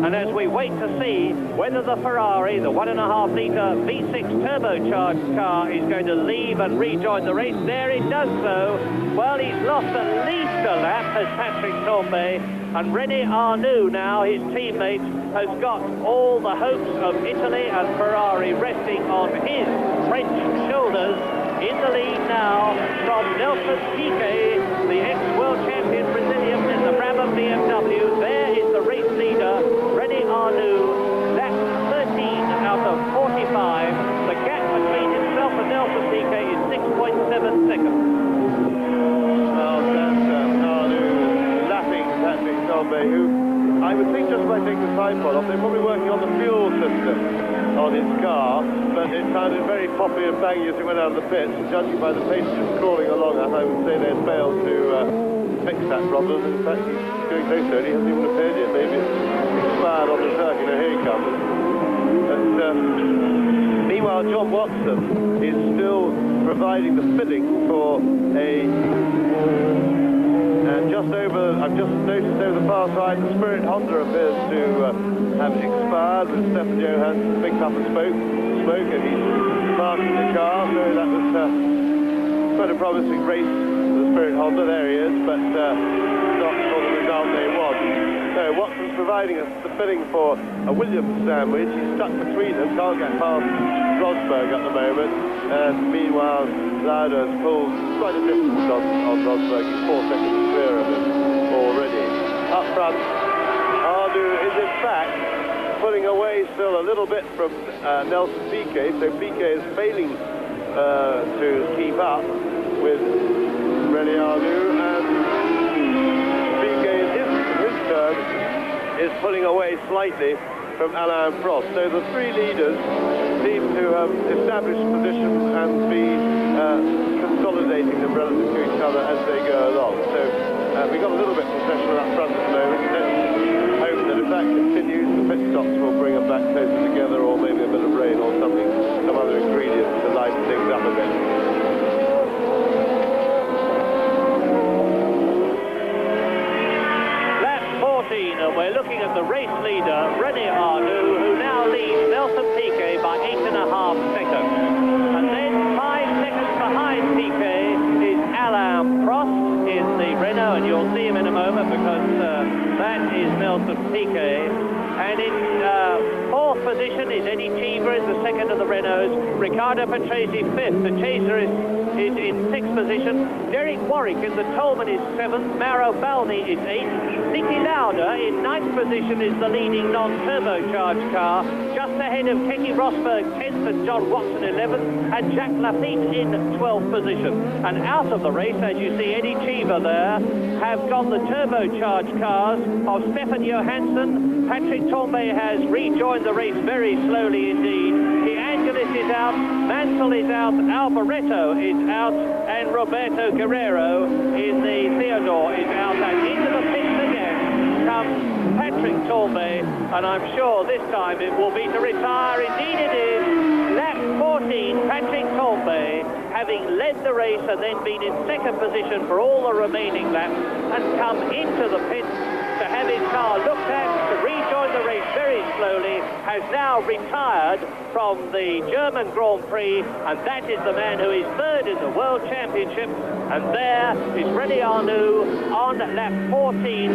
And as we wait to see whether the Ferrari, the 1.5-litre V6 turbocharged car, is going to leave and rejoin the race, there it does so. Well, he's lost at least a lap, has Patrick Tambay, and René Arnoux now, his teammate, has got all the hopes of Italy and Ferrari resting on his French shoulders. In the lead now from Nelson Piquet, the ex-world champion Brazilian in the Brabham BMW. There is the race leader, René Arnoux, lap 13 out of 45. The gap between himself and Nelson Piquet is 6.7 seconds. Well, that's Arnoux lapping Patrick Tambay, who I would think just by taking the side pod off, they're probably working on the fuel system on his car, but it sounded very poppy and bangy as he went out of the pits, and judging by the pace just crawling along, I would say they'd failed to fix that problem. In fact, he's going so slowly, he hasn't even appeared yet. Maybe it's expired on the track, here he comes. But meanwhile, John Watson is still providing the filling for I've just noticed over the far side, the Spirit Honda appears to have expired, with Stefan Johansson picked up a smoke, and he's parking the car, so that was quite a promising race for the Spirit Honda. There he is, but not for the result they want. So Watson's providing us the filling for a Williams sandwich. He's stuck between them, can't get past Rosberg at the moment, and meanwhile Lauda has pulled quite a distance on Rosberg. He's 4 seconds clear of him already. Up front, Arnoux is in fact pulling away still a little bit from Nelson Piquet, so Piquet is failing to keep up with René Arnoux, and Piquet in his turn is pulling away slightly from Alain Prost. So the three leaders seem to have established positions and be consolidating them relative to each other as they go along. So we've got a little bit of possession up front at the moment. Let's hope that if that continues, the pit stops will bring them back closer together, or maybe a bit of rain or something, some other ingredient to lighten things up a bit. Lap race leader, René Arnoux, who now leads Nelson Piquet by 8.5 seconds. And then 5 seconds behind Piquet is Alain Prost in the Renault, and you'll see him in a moment because that is Nelson Piquet. And in fourth position is Eddie Cheever in the second of the Renaults. Riccardo Patrese fifth. The Chaser is in sixth position. Derek Warwick in the Tolman is seventh. Mauro Baldi is eighth. Niki Lauda in ninth position is the leading non-turbocharged car, just ahead of Keke Rosberg 10th and John Watson 11th, and Jacques Lafitte in 12th position. And out of the race, as you see Eddie Cheever there, have gone the turbocharged cars of Stefan Johansson. Patrick Tambay has rejoined the race very slowly indeed. De Angelis is out, Mansell is out, Alboreto is out, and Roberto Guerrero in the Theodore is out. And into the pits again comes Patrick Tambay, and I'm sure this time it will be to retire. Indeed it is. Lap 14, Patrick Tambay, having led the race and then been in second position for all the remaining laps, has come into the pits to have his car looked at, to rejoin the race very slowly, has now retired from the German Grand Prix, and that is the man who is third in the World Championship. And there is René Arnoux on lap 14,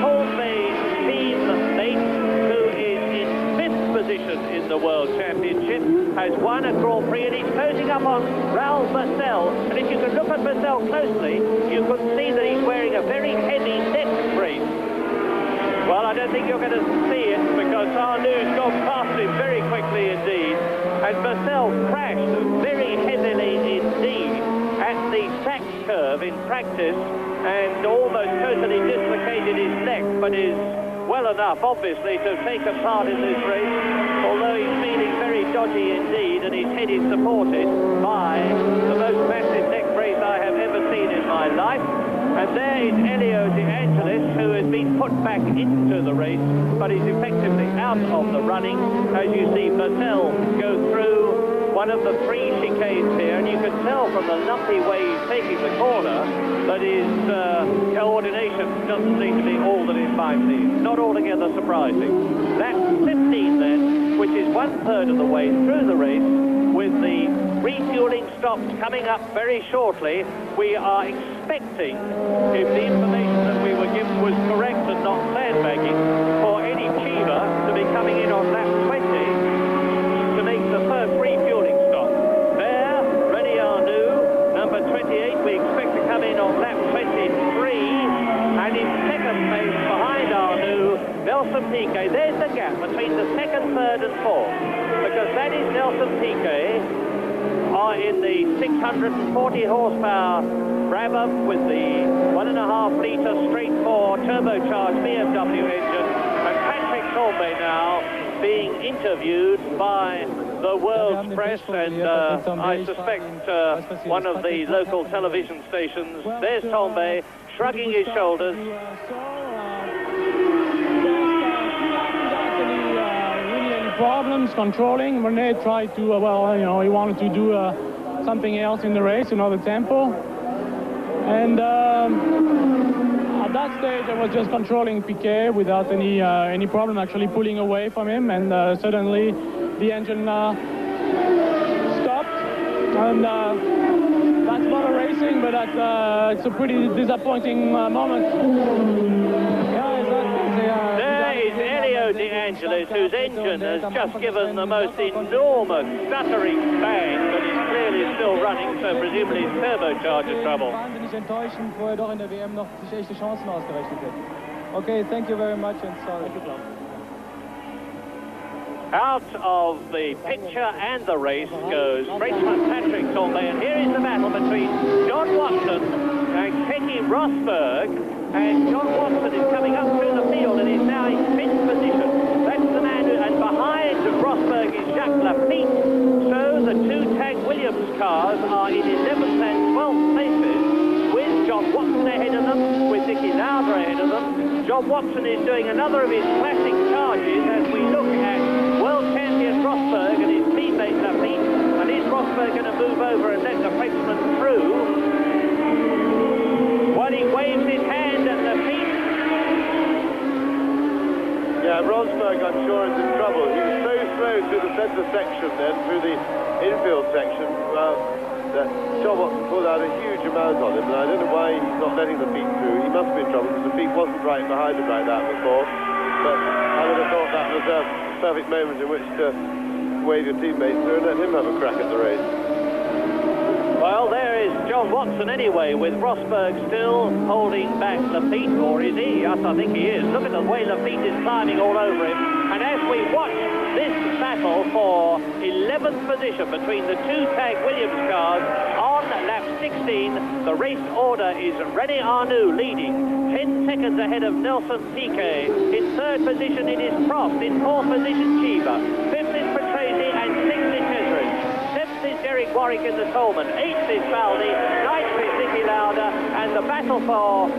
Tambay's teammate, who is in fifth position in the World Championship, has won a Grand Prix, and he's closing up on Raoul Vassell. And if you can look at Vassell closely, you can see that he's wearing a very heavy neck brace. Well, I don't think you're going to see it because Arnoux gone past him very quickly indeed. And Vassell crashed very heavily indeed at the Sachs curve in practice and almost totally dislocated his neck, but is well enough, obviously, to have taken part in this race, although he's feeling very dodgy indeed, and his head is supported by the most massive neck brace I have ever seen in my life. And there is Elio De Angelis, who has been put back into the race, but is effectively out of the running. As you see Vassell go through one of the three chicanes here, and you can tell from the lumpy way he's taking the corner that his coordination doesn't seem to be all that it might be. Not altogether surprising. Lap 15 then, which is 1/3 of the way through the race, with the refueling stops coming up very shortly. We are expecting, if the information that we were given was correct and not sandbagging, for Eddie Cheever to be coming in on lap 20 to make the first refueling stop. There, René Arnoux, number 28, we expect to come in on lap 23, and in second place behind Arnoux, Nelson Piquet. There's the gap between the second, third and fourth, because that is Nelson Piquet in the 640 horsepower Brabham with the 1.5 litre straight 4 turbocharged BMW engine, and Patrick Tambay now being interviewed by the world's press, and I suspect one of the local television stations. There's Tambay shrugging his shoulders. Problems controlling. René tried to, well, you know, he wanted to do something else in the race, another tempo. And at that stage, I was just controlling Piquet without any problem, actually pulling away from him. And suddenly, the engine stopped. And that's a lot of racing, but that's it's a pretty disappointing moment. De Angelis, whose engine has just given the most enormous stuttering bang, but is clearly still running, so presumably it's turbocharger trouble. Okay, thank you very much, and sorry. Out of the picture and the race goes Frenchman Patrick Tambay, and here is the battle between John Watson and Keke Rosberg. And John Watson is coming up through the field and is now in 5th position. That's the man who, and behind Rosberg is Jacques Lafitte. So the two Tag Williams cars are in 11th and 12th places, with John Watson ahead of them, with Niki Lauda ahead of them. John Watson is doing another of his classic charges as we look at world champion Rosberg and his teammate Lafitte. And is Rosberg going to move over and let the Frenchman through? While he waves his hand at the feet. Yeah, Rosberg, I'm sure, is in trouble. He was so slow through the centre section then, through the infield section, that John Watson pulled out a huge amount on him, and I don't know why he's not letting the feet through. He must be in trouble because the feet wasn't right behind him like that before. But I would have thought that was a perfect moment in which to wave your teammates through and let him have a crack at the race. Well, there is John Watson anyway, with Rosberg still holding back Lafitte, or is he? Yes, I think he is. Look at the way Lafitte is climbing all over him. And as we watch this battle for 11th position between the two Tag Williams cars on lap 16, the race order is René Arnoux leading, 10 seconds ahead of Nelson Piquet. In third position it is Prost, in fourth position Cheever, fifth is Patrese, and sixth is Cheserich. Is Derek Warwick in the Tolman, 8th is Baldi, 9th is Niki Lauda, and the battle for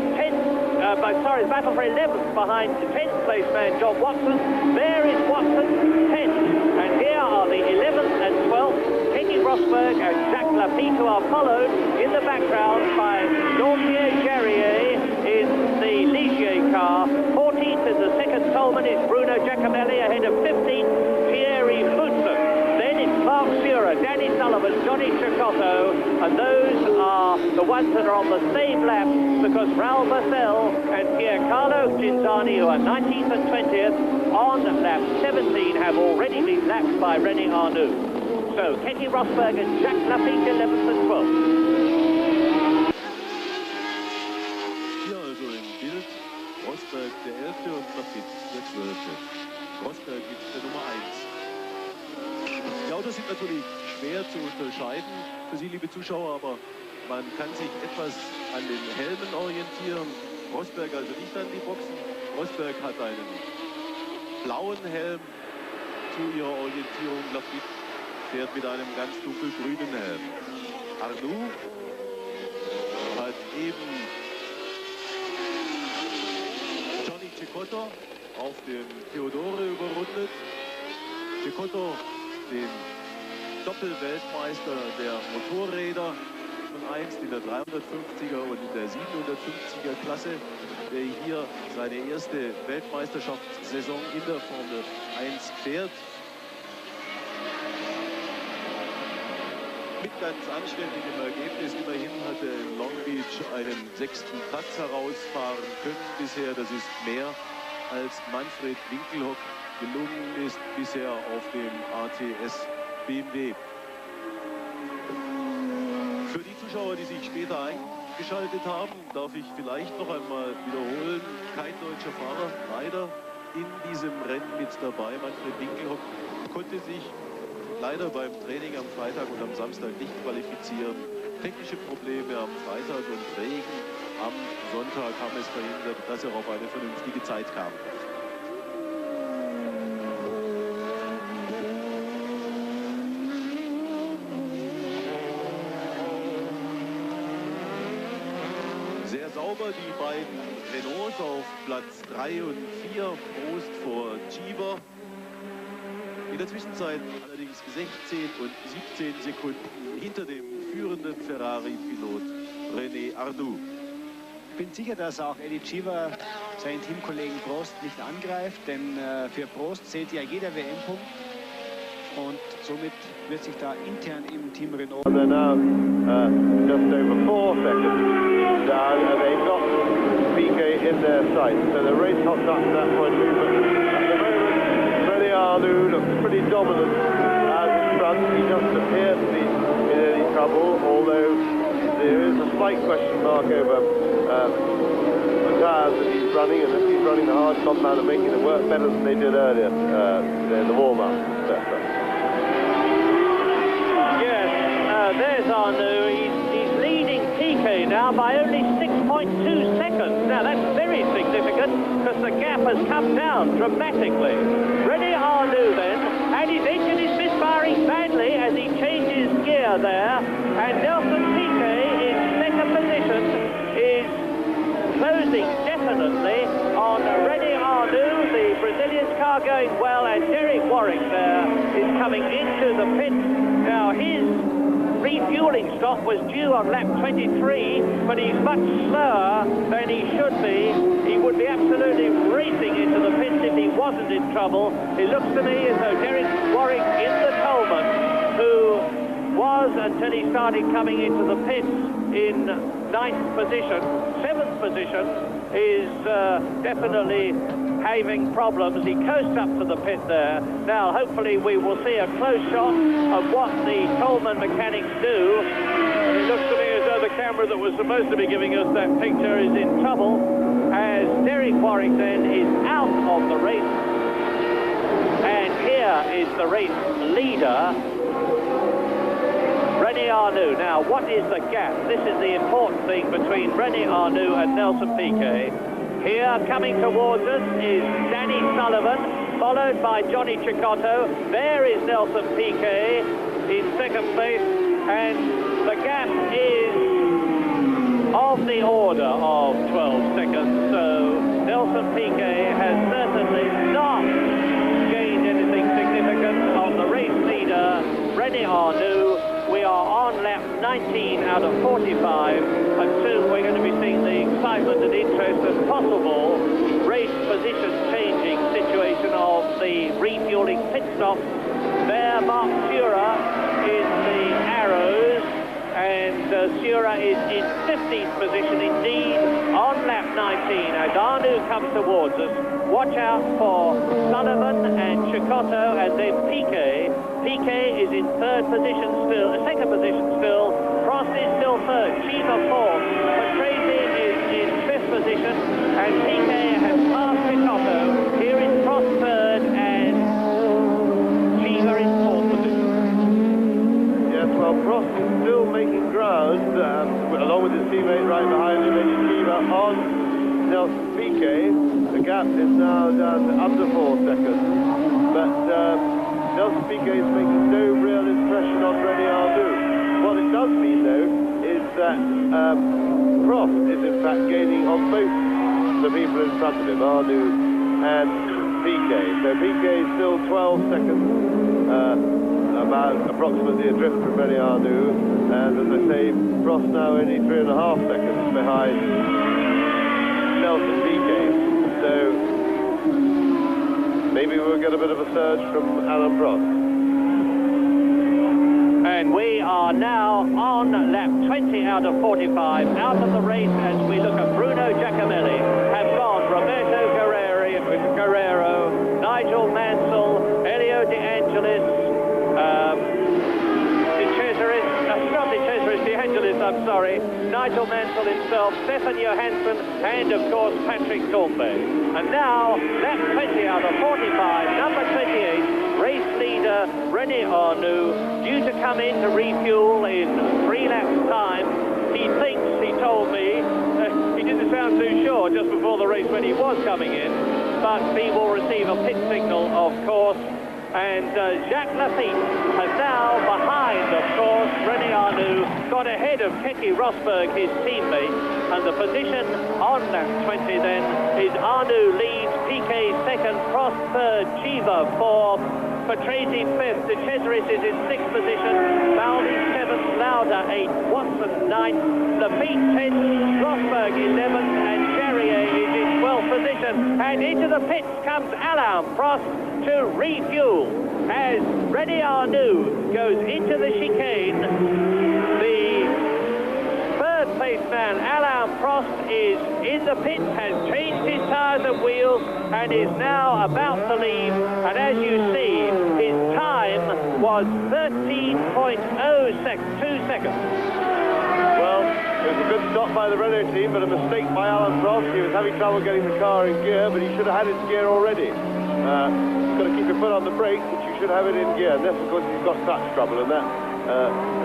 11th behind 10th place man John Watson. There is Watson, 10th, and here are the 11th and 12th, Kenny Rosberg and Jacques Lafitte, who are followed in the background by Jean-Pierre Jarier in the Ligier car. 14th in the second Tolman is Bruno Giacomelli, ahead of 15th Thierry Boutsen. Mark Sura, Danny Sullivan, Johnny Cecotto, and those are the ones that are on the same lap, because Raul Marcel and Piercarlo Ginzani, who are 19th and 20th on lap 17, have already been lapped by René Arnoux. So Kenny Rosberg and Jacques Lafitte 11th and 12th. Hier also im Bild Rosberg der 11. und Lafitte der 12. Rosberg ist der Nummer 1. Die Autos sind natürlich schwer zu unterscheiden für Sie, liebe Zuschauer, aber man kann sich etwas an den Helmen orientieren. Rosberg also nicht an die Boxen. Rosberg hat einen blauen Helm zu ihrer Orientierung. Lafitte fährt mit einem ganz dunkelgrünen Helm. Arnoux hat eben Johnny Cecotto auf dem Theodore überrundet. Cecotto, den Doppelweltmeister der Motorräder, schon einst in der 350er und in der 750er Klasse, der hier seine erste Weltmeisterschaftssaison in der Formel 1 fährt. Mit ganz anständigem Ergebnis. Immerhin hat er in Long Beach einen 6. Platz herausfahren können bisher. Das ist mehr, als Manfred Winkelhock gelungen ist bisher auf dem ATS BMW. Für die Zuschauer, die sich später eingeschaltet haben, darf ich vielleicht noch einmal wiederholen: kein deutscher Fahrer leider in diesem Rennen mit dabei. Manfred Winkelhock konnte sich leider beim Training am Freitag und am Samstag nicht qualifizieren. Technische Probleme am Freitag und Regen am Sonntag haben es verhindert, dass er auf eine vernünftige Zeit kam. Sehr sauber die beiden Renaults auf Platz 3 und 4, Prost vor Cheever. In der Zwischenzeit allerdings 16 und 17 Sekunden hinter dem führenden Ferrari-Pilot René Arnoux. Ich bin sicher, dass auch Eddie Cheever seinen Teamkollegen Prost nicht angreift, denn für Prost zählt ja jeder WM-Punkt und somit wird sich da intern im Team Renault... And they're now just over 4 seconds down, and they've got Piquet in their sights, so the race hopped up to that point. At the moment, René Arnoux looks pretty dominant out in front. He doesn't appear to be in any trouble, although there is a slight question mark over the tyres that he's running, and if he's running the hard compound and making it work better than they did earlier in the warm-up. There's Arnoux. He's leading Piquet now by only 6.2 seconds. Now that's very significant because the gap has come down dramatically. René Arnoux then, and his engine is misfiring badly as he changes gear there. And Nelson Piquet in second position is closing definitely on René Arnoux. The Brazilian's car going well, and Derek Warwick there is coming into the pit. Now his refueling stop was due on lap 23, but he's much slower than he should be. He would be absolutely racing into the pits if he wasn't in trouble. It looks to me as though Derek Warwick in the Coleman, who was, until he started coming into the pits, in 9th position, 7th position, is definitely having problems. He coasts up to the pit there. Now, hopefully, we will see a close shot of what the Coleman mechanics do. It looks to me as though the camera that was supposed to be giving us that picture is in trouble, as Derek Warwick then is out of the race. And here is the race leader, René Arnoux. Now, what is the gap? This is the important thing between René Arnoux and Nelson Piquet. Here, coming towards us, is Danny Sullivan, followed by Johnny Cecotto. There is Nelson Piquet in 2nd place, and the gap is of the order of 12 seconds. So Nelson Piquet has certainly not gained anything significant on the race leader, René Arnoux. We are on lap 19 out of 45, and soon we're going to be seeing the excitement and interest and possible race position changing situation of the refueling pit stop. There, Mark Sura in the arrows, and Sura is in 15th position indeed on lap 19 as Arnoux comes towards us. Watch out for Sullivan and Cecotto, and then Piquet. Piquet is in 3rd position still, 2nd position still. Prost is still 3rd, Chiva 4th, but Tracy is in 5th position, and Piquet has passed Cecotto. Here is Prost 3rd, and Chiva in 4th position. Yes, well, Prost is still making ground, along with his teammate right behind him, Chiva, on Nelson Piquet. The gap is now down to under 4 seconds, but Nelson Piquet is making no real impression on René Arnoux. What it does mean, though, is that Prost is in fact gaining on both the people in front of him, Arnoux and Piquet. So Piquet is still 12 seconds, about approximately adrift from René Arnoux, and as I say, Prost now only 3.5 seconds behind Nelson Piquet. So maybe we'll get a bit of a surge from Alain Prost. And we are now on lap 20 out of 45, out of the race as we look at Bruno Giacomelli. Have gone Roberto Guerrero, Nigel Mansell, Elio De Angelis, De Angelis, I'm sorry, Nigel Mansell himself, Stefan Johansson, and of course Patrick Thornberg. And now, lap 20 out of 45, number 28, race leader René Arnoux, due to come in to refuel in 3 laps' time. He thinks, he told me, he didn't sound too sure just before the race when he was coming in, but he will receive a pit signal, of course. And Jacques Lafitte has now, behind, of course, René Arnoux, got ahead of Keke Rosberg, his teammate, and the position on lap 20 then is Arnoux leads, Piquet 2nd, Prost 3rd, Chiva 4th, Patrese 5th, De Cesaris is in 6th position, Baldi 7th, Lauda 8th, Watson 9th, Lafitte 10th, Rosberg 11th, and Charrier is in 12th position. And into the pits comes Alain Prost to refuel as René Arnoux goes into the chicane. The 3rd place man, Alain Prost, is in the pits, has changed his tyres and wheels, and is now about to leave. And as you see, his time was 13.02 seconds. Well, it was a good stop by the Renault team, but a mistake by Alain Prost. He was having trouble getting the car in gear, but he should have had it in gear already. You've got to keep your foot on the brake, but you should have it in gear. Unless, of course, he's got clutch trouble, and that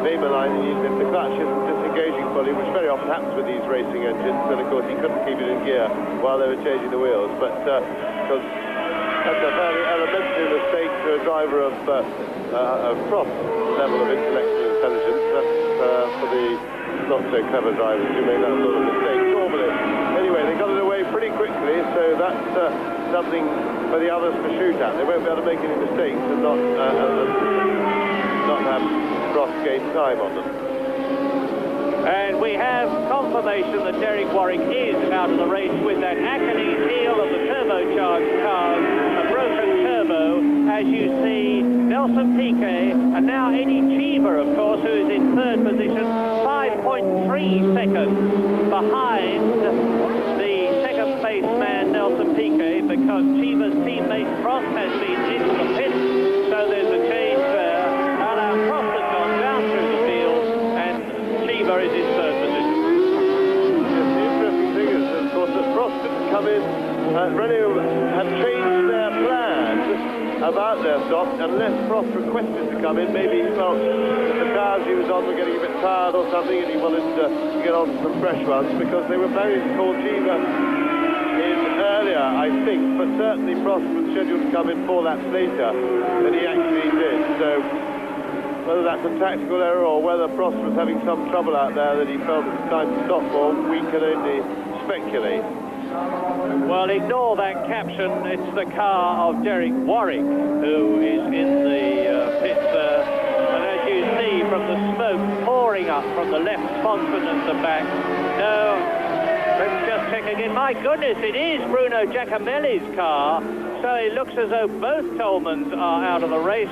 Weber line, if the clutch isn't disengaging fully, which very often happens with these racing engines, then, of course, he couldn't keep it in gear while they were changing the wheels. But because that's a fairly elementary mistake to a driver of Prost's level of intellectual intelligence. That's for the not-so-clever drivers who make that sort of mistake normally. Anyway, they got it away pretty quickly, so that's something for the others to shoot at. They won't be able to make any mistakes and not have Prost gained time on them. And we have confirmation that Derek Warwick is out of the race with that Achilles heel of the turbocharged cars, a broken turbo. As you see, Nelson Piquet, and now Eddie Cheever, of course, who is in third position, 5.3 seconds behind the second place man, Nelson Piquet, because Cheever's teammate Prost has been into the pit, so there's a change there. Alain Prost has gone down through the field, and Cheever is in third position. Yes, the interesting thing is, of course, that Prost didn't come in. Renault had changed their plans about their stop, unless Prost requested to come in. Maybe he felt that the cars he was on were getting a bit tired or something, and he wanted to get on to some fresh ones, because they were planning to call Cheever in earlier, I think, but certainly Prost was scheduled to come in 4 laps later than he actually did. So whether that's a tactical error or whether Prost was having some trouble out there that he felt it was time to stop for, we can only speculate. Well, ignore that caption. It's the car of Derek Warwick who is in the pits there. And as you see from the smoke pouring up from the left sponson at the back. No, let's just check again. My goodness, it is Bruno Giacomelli's car. So it looks as though both Tolmans are out of the race.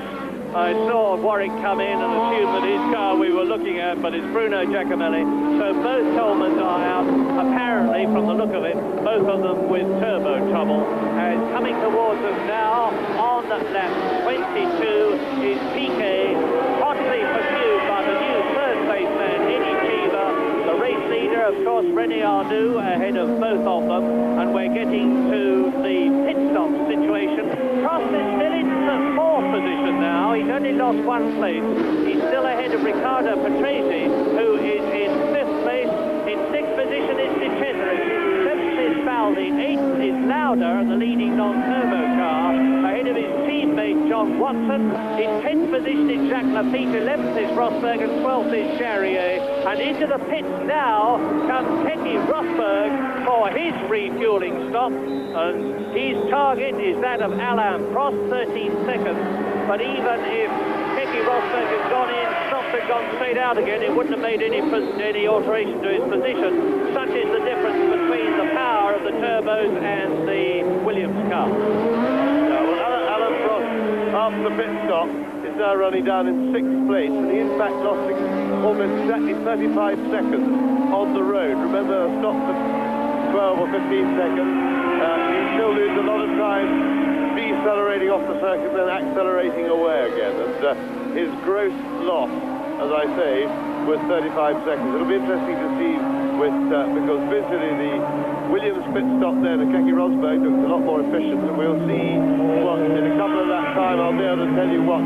I saw Warwick come in and assume that his car we were looking at, but it's Bruno Giacomelli. So both Tolmans are out, apparently, from the look of it, both of them with turbo trouble. And coming towards us now, on lap 22, is Piquet, hotly pursued by the new third place man, Eddie Cheever. The race leader, of course, René Arnoux, ahead of both of them. And we're getting to the pit stop situation. Prost is still in the fourth position now. He's only lost 1 place. He's still ahead of Riccardo Patrese, who is in 5th place. In 6th position is De Cesaris. 7th is Faldi. 8th is Lauda, the leading non-turbo car, ahead of his teammate John Watson. In 10th position is Jacques Lafitte. 11th is Rosberg, and 12th is Charrier. And into the pits now comes Keke Rosberg for his refueling stop. And his target is that of Alain Prost, 13 seconds. But even if Keke Rosberg has gone in, stopped and gone straight out again, it wouldn't have made any alteration to his position. Such is the difference between the power of the turbos and the Williams car. Alain Prost, after the pit stop, is now running down in 6th place, and he in fact lost almost exactly 35 seconds on the road. Remember, stopped for 12 or 15 seconds. He still loses a lot of time decelerating off the circuit, then accelerating away again. And his gross loss, as I say, was 35 seconds. It'll be interesting to see because visually the Williams pit stop there to Keke Rosberg looks a lot more efficient, and we'll see what, in a couple of laps time, I'll be able to tell you what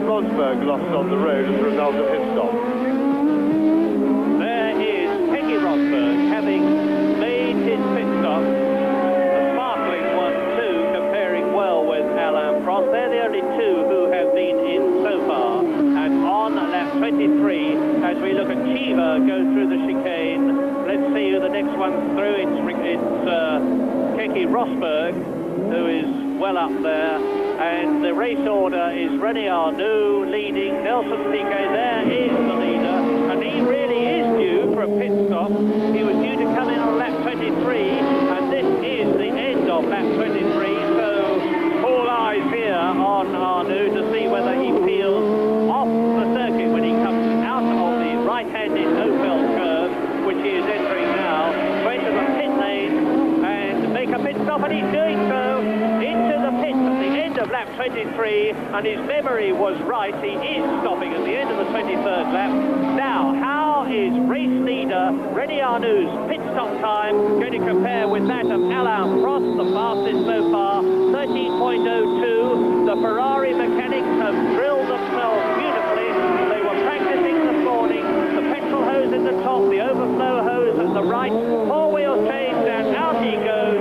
Rosberg lost on the road as a result of his stop. There is Keke Rosberg having made his pit stop. Prost. They're the only 2 who have been in so far. And on lap 23, as we look at Cheever go through the chicane, let's see who the next one's through. It's Keke Rosberg, who is well up there. And the race order is René Arnoux leading, Nelson Piquet there is the leader, and he really is due for a pit stop. He was due to come in on lap 23, and this is the end of lap 23, so all eyes here on Arnoux to see whether he peels off the circuit when he comes out of the right-handed Opel curve, which he is entering now, to enter the pit lane and make a pit stop, and he's doing so into the pit at the end of lap 23, and his memory was right. He is stopping at the end of the 23rd lap. Now, how is race leader René Arnoux' pit stop time going to compare with that of Alain Prost, the fastest so far, 13.02. The Ferrari mechanics have drilled themselves beautifully. They were practicing this morning. The petrol hose in the top, the overflow hose at the right, 4-wheel change, and out he goes.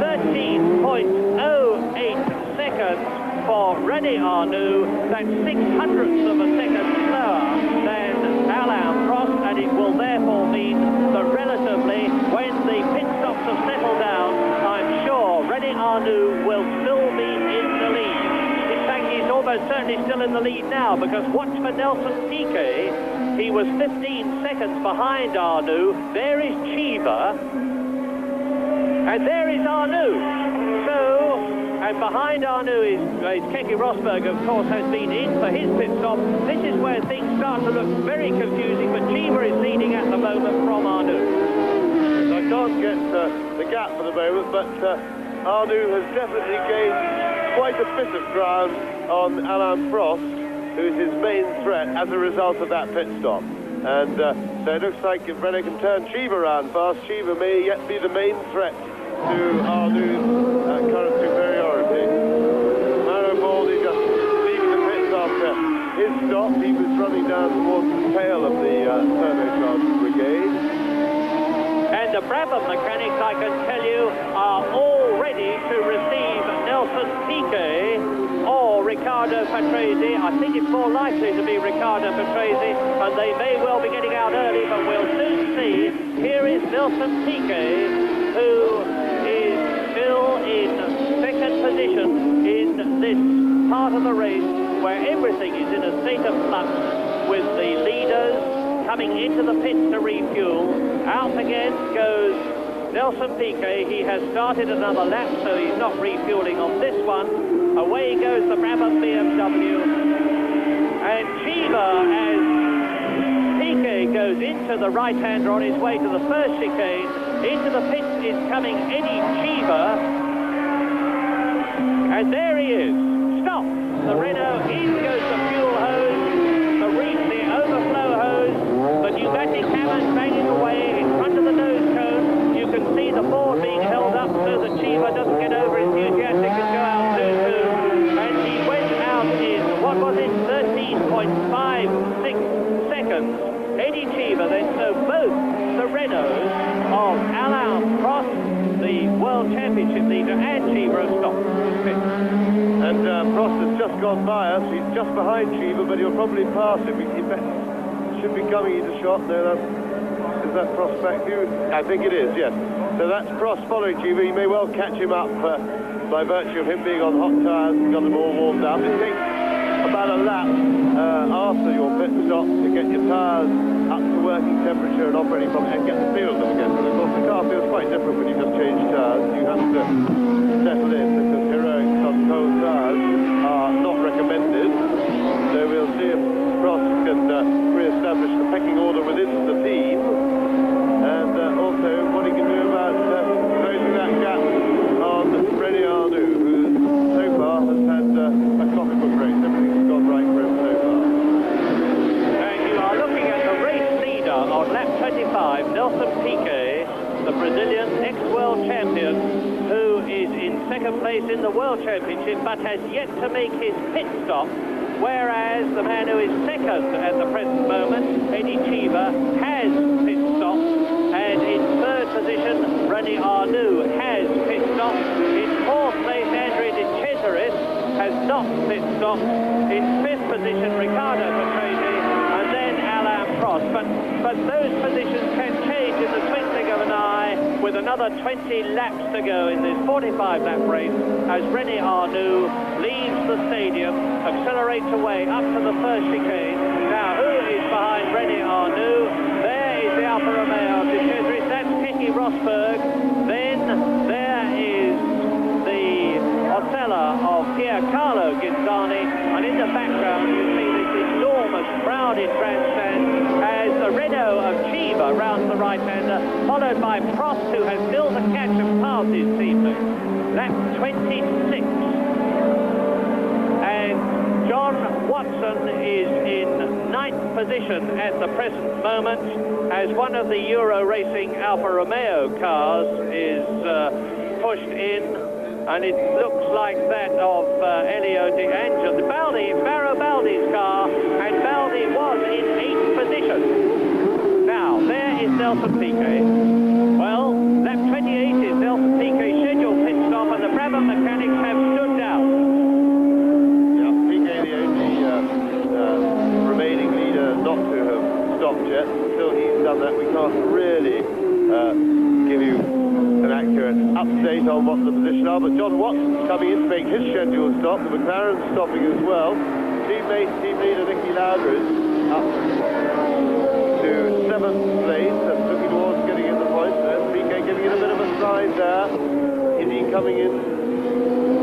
13.08 seconds for René Arnoux. That's 0.06 of a second slower than Alain Prost, and it will therefore mean that relatively, when the pit stops have settled down, I'm sure René Arnoux will still be in the lead. In fact, he's almost certainly certainly still in the lead now, because watch for Nelson Piquet. He was 15 seconds behind Arnoux. There is Cheever. And there is Arnoux. So, and behind Arnoux is Keke Rosberg, of course, has been in for his pit stop. This is where things start to look very confusing, but Cheever is leading at the moment from Arnoux. So I can't get the gap for the moment, but Arnoux has definitely gained quite a bit of ground on Alain Prost, who is his main threat as a result of that pit stop. And so it looks like if Renault can turn Cheever around fast, Cheever may yet be the main threat to Arnoux's current superiority. Mauro Baldi just leaving the pits after his stop. He was running down towards the tail of the turbocharged brigade. And the Brabham mechanics, I can tell you, are all ready to receive Nelson Piquet or Riccardo Patrese. I think it's more likely to be Riccardo Patrese, and they may well be getting out early, but we'll soon see. Here is Nelson Piquet, who is still in second position in this part of the race, where everything is in a state of flux, with the leaders coming into the pits to refuel. Out again goes Nelson Piquet. He has started another lap, so he's not refueling on this one. Away goes the Brabham BMW. And Cheever, as Piquet goes into the right-hander on his way to the first chicane, into the pits is coming Eddie Cheever. And there he is. Stop! The Renault, in goes the fuel hose, the overflow hose, the pneumatic hammers banging away in front of the nose cone. You can see the board being held up so that Cheever doesn't get over enthusiastic and go out too soon. And he went out in, what was it, 13.56 seconds. Eddie Cheever then, so both the Renaults of Alain Prost, the World Championship leader, and Cheever have stopped. And Prost has just gone by us. He's just behind Cheever, but he'll probably pass him. He should be coming into shot. No, is that Prost back here? I think it is, yes. So that's Prost following Cheever. He may well catch him up by virtue of him being on hot tyres and got them all warmed up. It takes about a lap after your pit stop to get your tyres up to working temperature and operating from it and get the feel of them again. But of course the car feels quite different when you just change tyres. You have to settle in, because heroics on cold tyres are not recommended. So we'll see if Prost can re-establish the pecking order within the team, and also what he can do about closing that gap on René Arnoux, who so far has had a clockwork race. Everything's gone right for him so far. And you are looking at the race leader on lap 25, Nelson Piquet, the Brazilian ex-world champion, who is in second place in the World Championship but has yet to make his pit stop, whereas the man who is second at the present moment, Eddie Cheever, has pit stopped, and in third position, René Arnoux has pit stopped. In fourth place, Andrea de Cesaris has not pit stopped. In fifth position, Riccardo Patrese, and then Alain Prost. But those positions can change in the twinkling of an eye, with another 20 laps to go in this 45-lap race, as René Arnoux leaves the stadium, accelerates away up to the first chicane. Now, who is behind René Arnoux? There is the Alfa Romeo de Cesaris. That's Keke Rosberg. Then there is the Osella of Piercarlo Ginzani, and in the background you see this enormous crowded grandstand as the Renault of Cheever rounds the right-hander, followed by Prost, who has still to catch and pass his teammate. Lap 26. And John Watson is in ninth position at the present moment, as one of the Euro Racing Alfa Romeo cars is pushed in, and it looks like that of Elio De Angel, Mauro Baldi's car, and Baldi was in 8th position. Now, there is Nelson Piquet. Well, lap 28 is Nelson Piquet's scheduled pit stop, and the Brabham mechanics have stood down. Yeah, Piquet, the only remaining leader not to have stopped yet. Until he's done that, we can't really give you an accurate update on what the position are, but John Watson's coming in to make his scheduled stop. The McLaren's stopping as well. teammate, team leader Nicky Lauder is up to 7th place and looking towards getting in the points. There's Piquet giving it a bit of a sign there. Is he coming in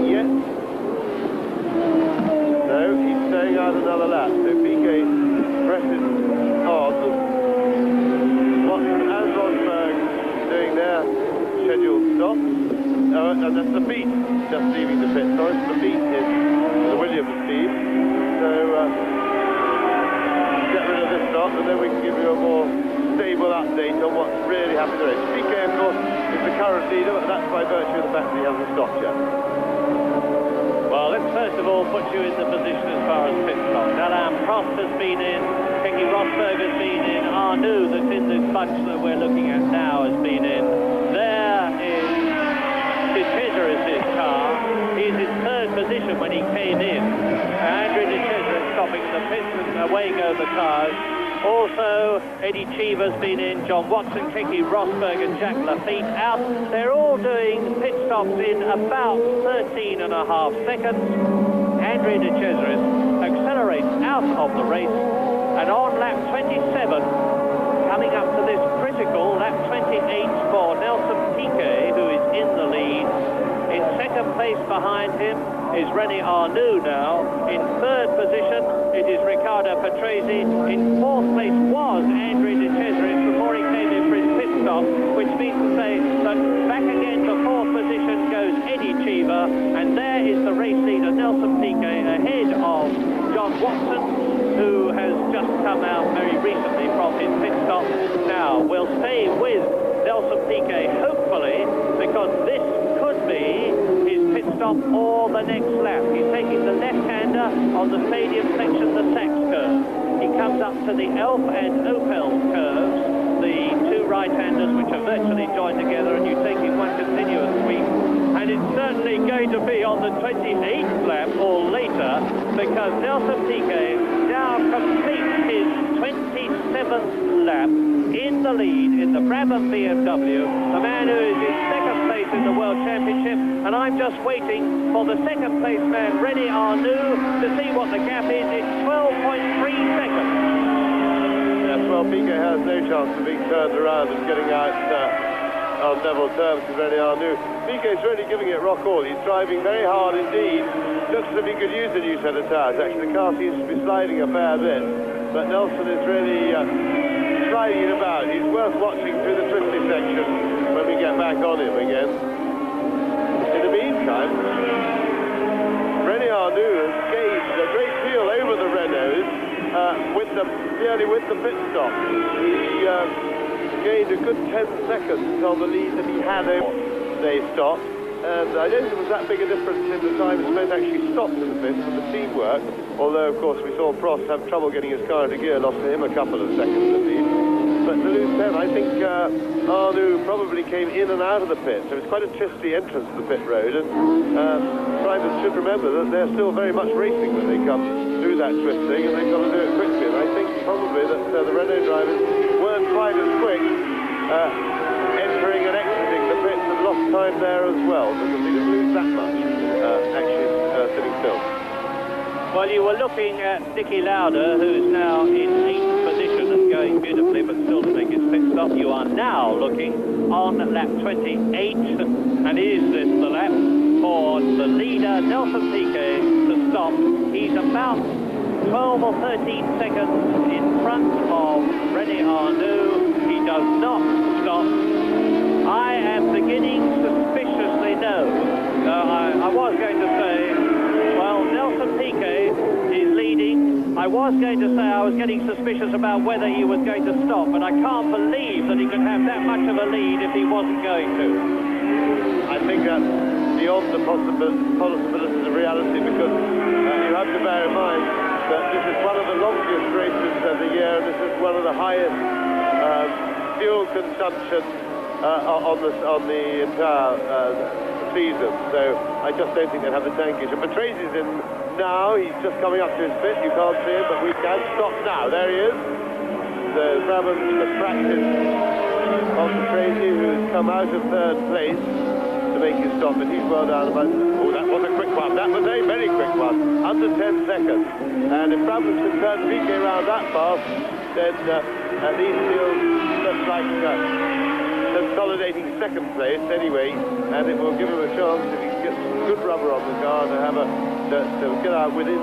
yet? No, he's staying out another lap. So Piquet presses on. Watson and Rosberg doing their scheduled stops. And that's the Beat just leaving the pit. Sorry, the Beat is the Williams team. So get rid of this stop and then we can give you a more stable update on what's really happened to it. Piquet, of course, is the current leader, but that's by virtue of the fact that he hasn't stopped yet. Well, let's first of all put you in the position as far as pit stops. Alain Prost has been in, Keke Rosberg has been in, Arnoux, that's in this bunch that we're looking at now, has been in. There is De Cesaris' car. He's in 3rd position when he came in. Andrew De Cesaris stopping the pits and away go the cars. Also, Eddie Cheever's been in, John Watson, Keke Rosberg and Jacques Lafitte out. They're all doing pit stops in about 13.5 seconds. Andrew De Cesaris accelerates out of the race, and on lap 27, coming up to this critical lap 28 for Nelson Piquet, who is in the lead. In 2nd place behind him is René Arnoux now. In 3rd position, it is Riccardo Patrese. In 4th place was Andrew De Cesaris before he came in for his pit stop, which means to say that back again to 4th position goes Eddie Cheever, and there is the race leader Nelson Piquet ahead of John Watson, who has just come out very recently from his pit stop. Now, we'll stay with Nelson Piquet, hopefully, because this could be his pit stop or the next lap. He's taking the left-hander on the stadium section, the Sachs curve. He comes up to the Elf and Opel curves, the 2 right-handers which are virtually joined together, and you take in one continuous sweep. And it's certainly going to be on the 28th lap or later, because Nelson Piquet now completes his 27th lap in the lead in the Brabham BMW, the man who is in 2nd place in the World Championship, and I'm just waiting for the 2nd place man, René Arnoux, to see what the gap is. It's 12.3 seconds. Yes, well, Piquet has no chance of being turned around and getting out on level terms with René Arnoux. Piquet's really giving it rock all. He's driving very hard indeed. Looks as if he could use the new set of tyres. Actually, the car seems to be sliding a fair bit, but Nelson is really sliding it about. He's worth watching through the twisty section when we get back on him again. In the meantime, René Arnoux has gained a great deal over the Renaults nearly with the pit stop. He gained a good 10 seconds on the lead that he had over they stopped. And I don't think there was that big a difference in the time spent actually stopped in the pits for the teamwork. Although, of course, we saw Prost have trouble getting his car into gear, lost to him a couple of seconds at least. But to lose 10, I think Arnoux probably came in and out of the pit. So it's quite a twisty entrance to the pit road. And drivers should remember that they're still very much racing when they come through that twisting, and they've got to do it quickly. And I think probably that the Renault drivers weren't quite as quick entering and exiting the pits, and lost time there as well, because they didn't lose that much actually sitting still. Well, you were looking at Nicky Lauder, who's now in 8th position and going beautifully, but still to make his pit stop. You are now looking on lap 28, and is this the lap for the leader, Nelson Piquet, to stop? He's about 12 or 13 seconds in front of René Arnoux. He does not stop. I am beginning suspiciously I was going to say, well, Nelson Piquet is leading. I was going to say I was getting suspicious about whether he was going to stop, but I can't believe that he could have that much of a lead if he wasn't going to. I think that's beyond the possibilities of reality, because you have to bear in mind that this is one of the longest races of the year, and this is one of the highest fuel consumption on the entire season. So I just don't think they'll have the tankage. And Patrese in now. He's just coming up to his pit. You can't see him, but we can stop now. There he is. The Brabham, the practice of Patrese, who's come out of 3rd place to make his stop, but he's well down about. Oh, that's was a quick one. That was a very quick one, under 10 seconds. And if Brabham can turn Piquet around that fast, then at least he'll look like consolidating second place anyway, and it will give him a chance if he can get some good rubber on the car to have to get out within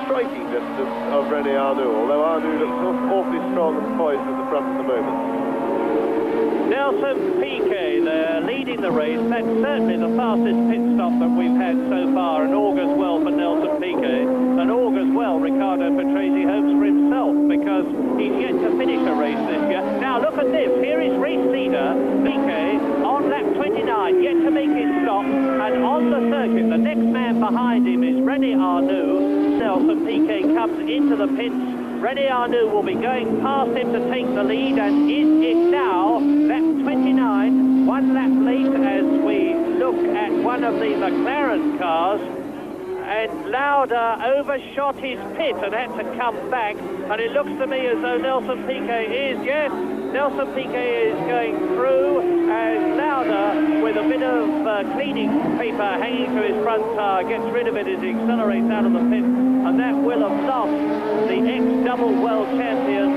striking distance of René Arnoux, although Arnoux looks awfully strong and poised at the front at the moment. Nelson Piquet there, leading the race. That's certainly the fastest pit stop that we've had so far, and augurs well for Nelson Piquet, and augurs well, Ricardo Patrese hopes for himself, because he's yet to finish a race this year. Now look at this, here is race leader Piquet on lap 29, yet to make his stop, and on the circuit, the next man behind him is René Arnoux. Nelson Piquet comes into the pits. René Arnoux will be going past him to take the lead, and is it now lap 29, 1 lap late as we look at one of the McLaren cars, and Lauda overshot his pit and had to come back, and it looks to me as though Nelson Piquet is, yes, Nelson Piquet is going through as Lauda, with a bit of cleaning paper hanging to his front tire, gets rid of it as he accelerates out of the pit, and that will have lost the ex-double world champion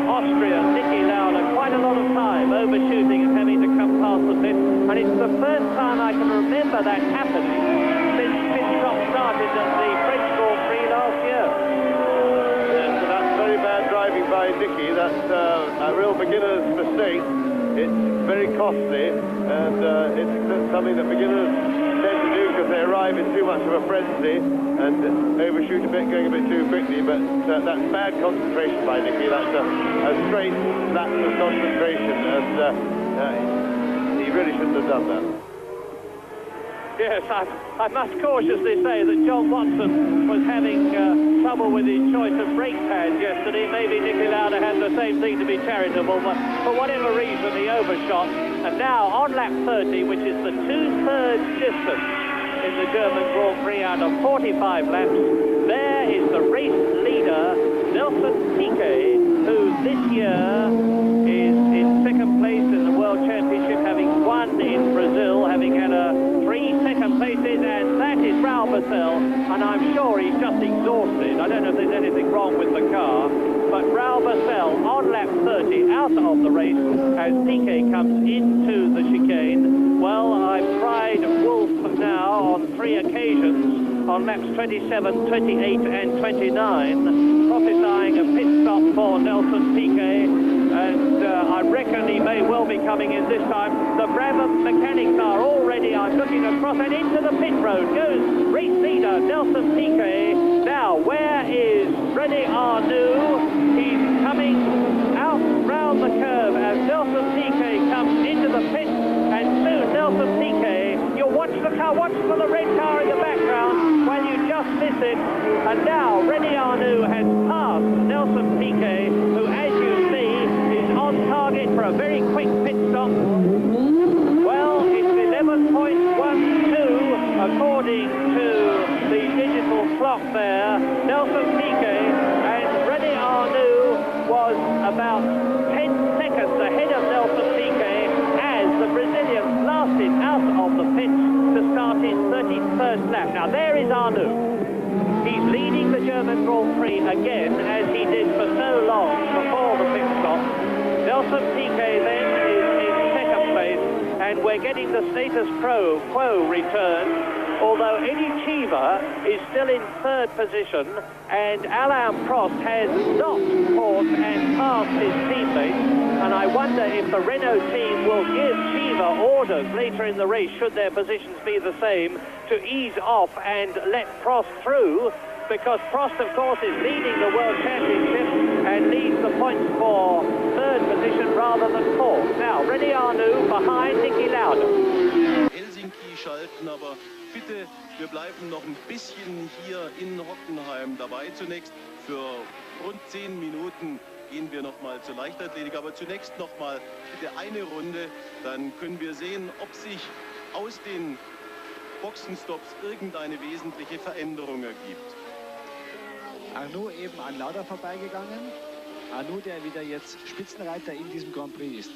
Austrian Niki Lauda quite a lot of time overshooting and having to come past the pit, and it's the first time I can remember that happening since pit stop started at the French Grand Prix last year. Yes, so that's very bad driving by Niki. That's a real beginner's mistake. It's very costly, and it's something that beginners tend to do because they arrive in too much of a frenzy and overshoot a bit, going a bit too quickly, but that's bad concentration by Niki. That's a straight lapse of concentration, and he really shouldn't have done that. Yes, I must cautiously say that John Watson was having trouble with his choice of brake pads yesterday. Maybe Niki Lauda had the same thing, to be charitable, but for whatever reason he overshot. And now on lap 30, which is the 2/3 distance in the German Grand Prix out of 45 laps, there is the race leader, Nelson Piquet, who this year is in second place in the World Championship, having won in Brazil, having had 3 second places, and that is Raul Boesel, and I'm sure he's just exhausted. I don't know if there's anything wrong with the car, but Raul Boesel on lap 30 out of the race as Piquet comes into the chicane. Well, I've tried Wolf now on 3 occasions on laps 27, 28 and 29, prophesying a pit stop for Nelson Piquet, and I reckon he may well be coming in this time. The Brabham mechanics are all ready. I'm looking across and into the pit road goes race leader Nelson Piquet. Now, where is René Arnoux? He's coming out round the curve as Nelson Piquet comes into the pit, and soon Nelson Piquet, you'll watch the car, watch for the red car in the background while you just miss it, and now René Arnoux has passed Nelson Piquet, who, as you see, is on target for a very quick pit stop. Well, it's 11.12 according to the digital clock there. Nelson Piquet and René Arnoux was about 10 seconds ahead of Nelson Piquet as the Brazilian blasted out of the pit to start his 31st lap. Now there is Arnoux. He's leading the German Grand Prix again, as he did for so long before the pit stop. Nelson Piquet then is in second place, and we're getting the status quo returned, although Eddie Cheever is still in third position, and Alain Prost has not caught and passed his teammates, and I wonder if the Renault team will give Cheever orders later in the race, should their positions be the same, to ease off and let Prost through, because Prost, of course, is leading the World Championship and leads the points for third position rather than fourth. Now, René Arnoux behind Niki Lauda. Helsinki schalten, aber bitte, wir bleiben noch ein bisschen hier in Hockenheim dabei. Zunächst für rund 10 Minuten gehen wir noch mal zur Leichtathletik, aber zunächst noch mal bitte eine Runde, dann können wir sehen, ob sich aus den Boxenstops irgendeine wesentliche Veränderung ergibt. Arnoux eben an Lauda vorbeigegangen. Arnoux, der wieder jetzt Spitzenreiter in diesem Grand Prix ist.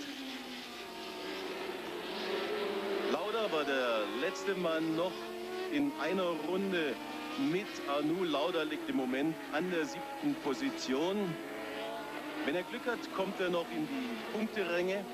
Lauda war der letzte Mann noch in einer Runde mit Arnaud. Lauda liegt im Moment an der 7. Position. Wenn er Glück hat, kommt er noch in die Punkteränge.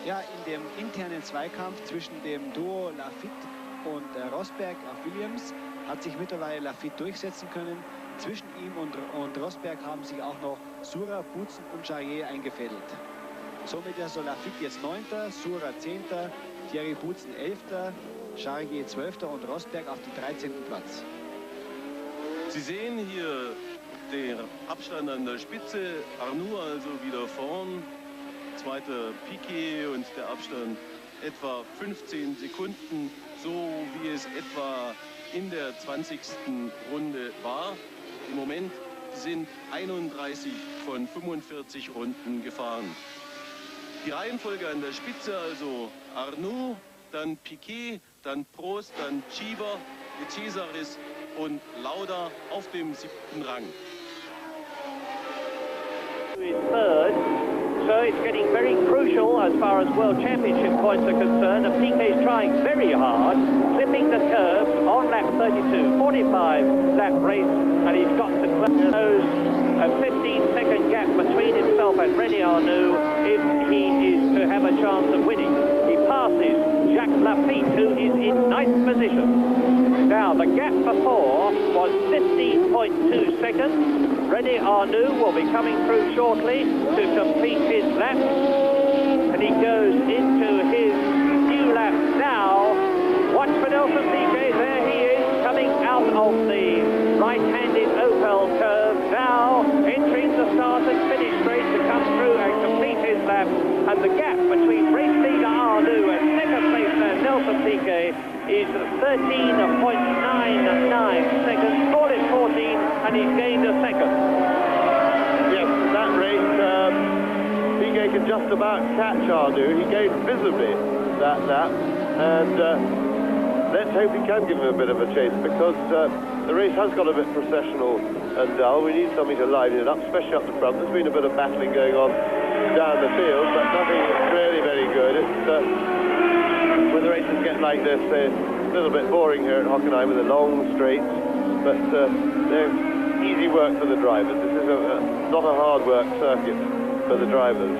Ja, in dem internen Zweikampf zwischen dem Duo Laffite und Rosberg auf Williams hat sich mittlerweile Laffite durchsetzen können. Zwischen ihm und Rosberg haben sich auch noch Sura, Boutsen und Jarier eingefädelt. Somit ist also Laffite jetzt 9., Sura 10., Thierry Boutsen 11., Jarier 12. und Rosberg auf dem 13. Platz. Sie sehen hier den Abstand an der Spitze. Arnaud also wieder vorn. Zweiter Piquet und der Abstand etwa 15 Sekunden, so wie es etwa in der 20. Runde war. Im Moment sind 31 von 45 Runden gefahren. Die Reihenfolge an der Spitze also Arnaud, dann Piquet, dann Prost, dann Cheever, De Cesaris und Lauda auf dem 7. Rang. Third. So it's getting very crucial as far as World Championship points are concerned. And Piquet's trying very hard, clipping the curves on lap 32, 45 lap race, and he's got to close a 15-second gap between himself and René Arnoux if he is to have a chance of winning. He passes Jacques Laffite, who is in 9th position. Now, the gap before was 15.2 seconds. René Arnoux will be coming through shortly to complete his lap, and he goes into his new lap now. Watch for Nelson Piquet, there he is, coming out of the right-handed Opel curve, now entering the start and finish straight to come through and complete his lap, and the gap between race leader Arnoux and second place man Nelson Piquet is 13.99 seconds, call it 14, and he's gained a second. Yes, that race, Piquet can just about catch Arnoux. He gained visibly that lap, and let's hope he can give him a bit of a chase, because the race has got a bit processional and dull. We need something to liven it up, especially up the front. There's been a bit of battling going on down the field, but nothing really very good. It's when the races get like this, it's a little bit boring here at Hockenheim with the long straights, but they're easy work for the drivers. This is not a hard work circuit for the drivers.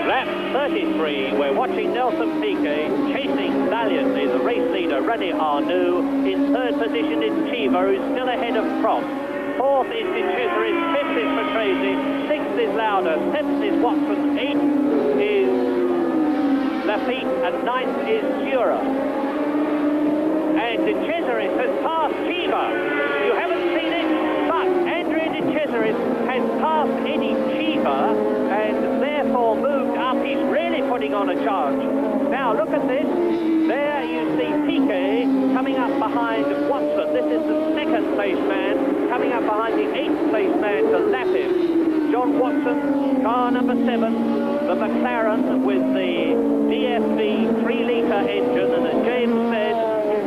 Lap 33, we're watching Nelson Piquet chasing valiantly the race leader René Arnoux. In third position is Cheever, who's still ahead of Prost. Fourth is De Cesaris, fifth is Patrese, sixth is Lauda, seventh is Watson, eighth is Laffite, and ninth is Sura. And De Cesaris has passed Cheever. You haven't seen it, but Andrea De Cesaris has passed Eddie Cheever and therefore moved up. He's really putting on a charge. Now look at this. There you see Piquet coming up behind Watson. This is the second place man coming up behind the 8th place man to lap him. John Watson, car number 7, the McLaren with the DFV 3-litre engine, and as James said,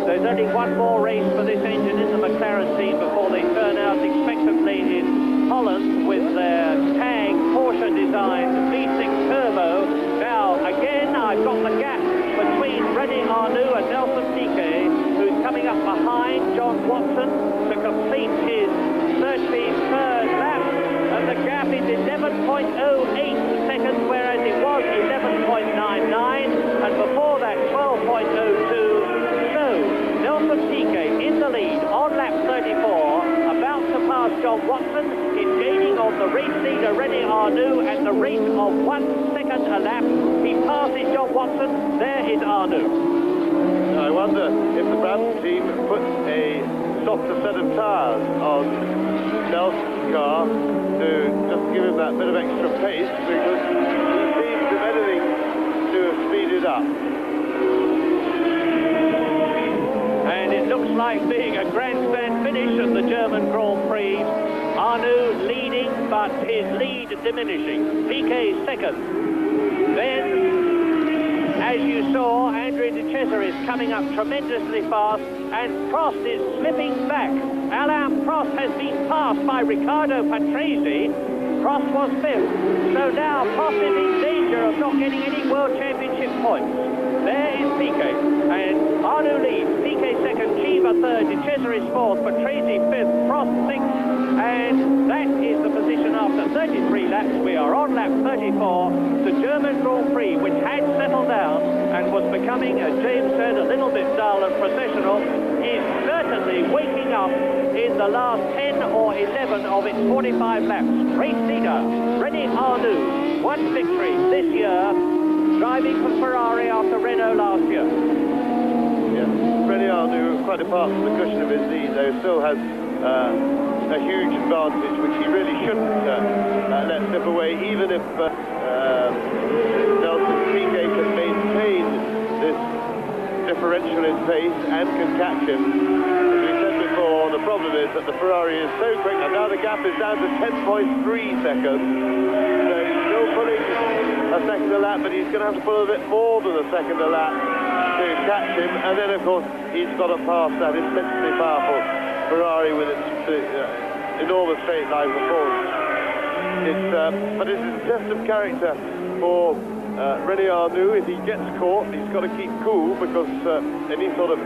there's only one more race for this engine in the McLaren team before they turn out expectantly in Holland with their tag Porsche designed V6 turbo. Now again I've got the gap between René Arnoux and Nelson Piquet, who's coming up behind John Watson to complete his 33rd lap, and the gap is 11.08 seconds, whereas it was 11.99, and before that 12.02. So Nelson Piquet in the lead on lap 34, about to pass John Watson, is gaining on the race leader René Arnoux at the rate of 1 second a lap. He passes John Watson. There is Arnoux. I wonder if the Brabham team put a softer set of tyres on Nelson's car to just give him that bit of extra pace, because he seems, if anything, to have speeded up. like being a grandstand finish at the German Grand Prix. Arnoux leading, but his lead diminishing. Piquet second. Then, as you saw, Andrea De Cesaris is coming up tremendously fast, and Prost is slipping back. Alain Prost has been passed by Riccardo Patrese. Prost was fifth. So now Prost is in danger of not getting any World Championship points. There is Piquet, and Arnoux leads. Piquet second, Chiva third, De Cesaris fourth, Patrese fifth, Prost sixth, and that is the position after 33 laps. We are on lap 34. The German Grand Prix, which had settled down and was becoming, as James said, a little bit dull and processional, is certainly waking up in the last 10 or 11 of its 45 laps. Race leader, René Arnoux, one victory this year, driving for Ferrari after Renault last year. Yeah, René Arnoux, quite apart from the cushion of his knee, though, still has a huge advantage, which he really shouldn't let slip away, even if Nelson Piquet can maintain this differential in pace and can catch him. As we said before, the problem is that the Ferrari is so quick, and now the gap is down to 10.3 seconds. So he's still pulling a second a lap, but he's going to have to pull a bit more than a second a lap to catch him. And then, of course, he's got to pass that immensely powerful Ferrari with its enormous straight line performance. But it's a test of character for René Arnoux. If he gets caught, he's got to keep cool, because any sort of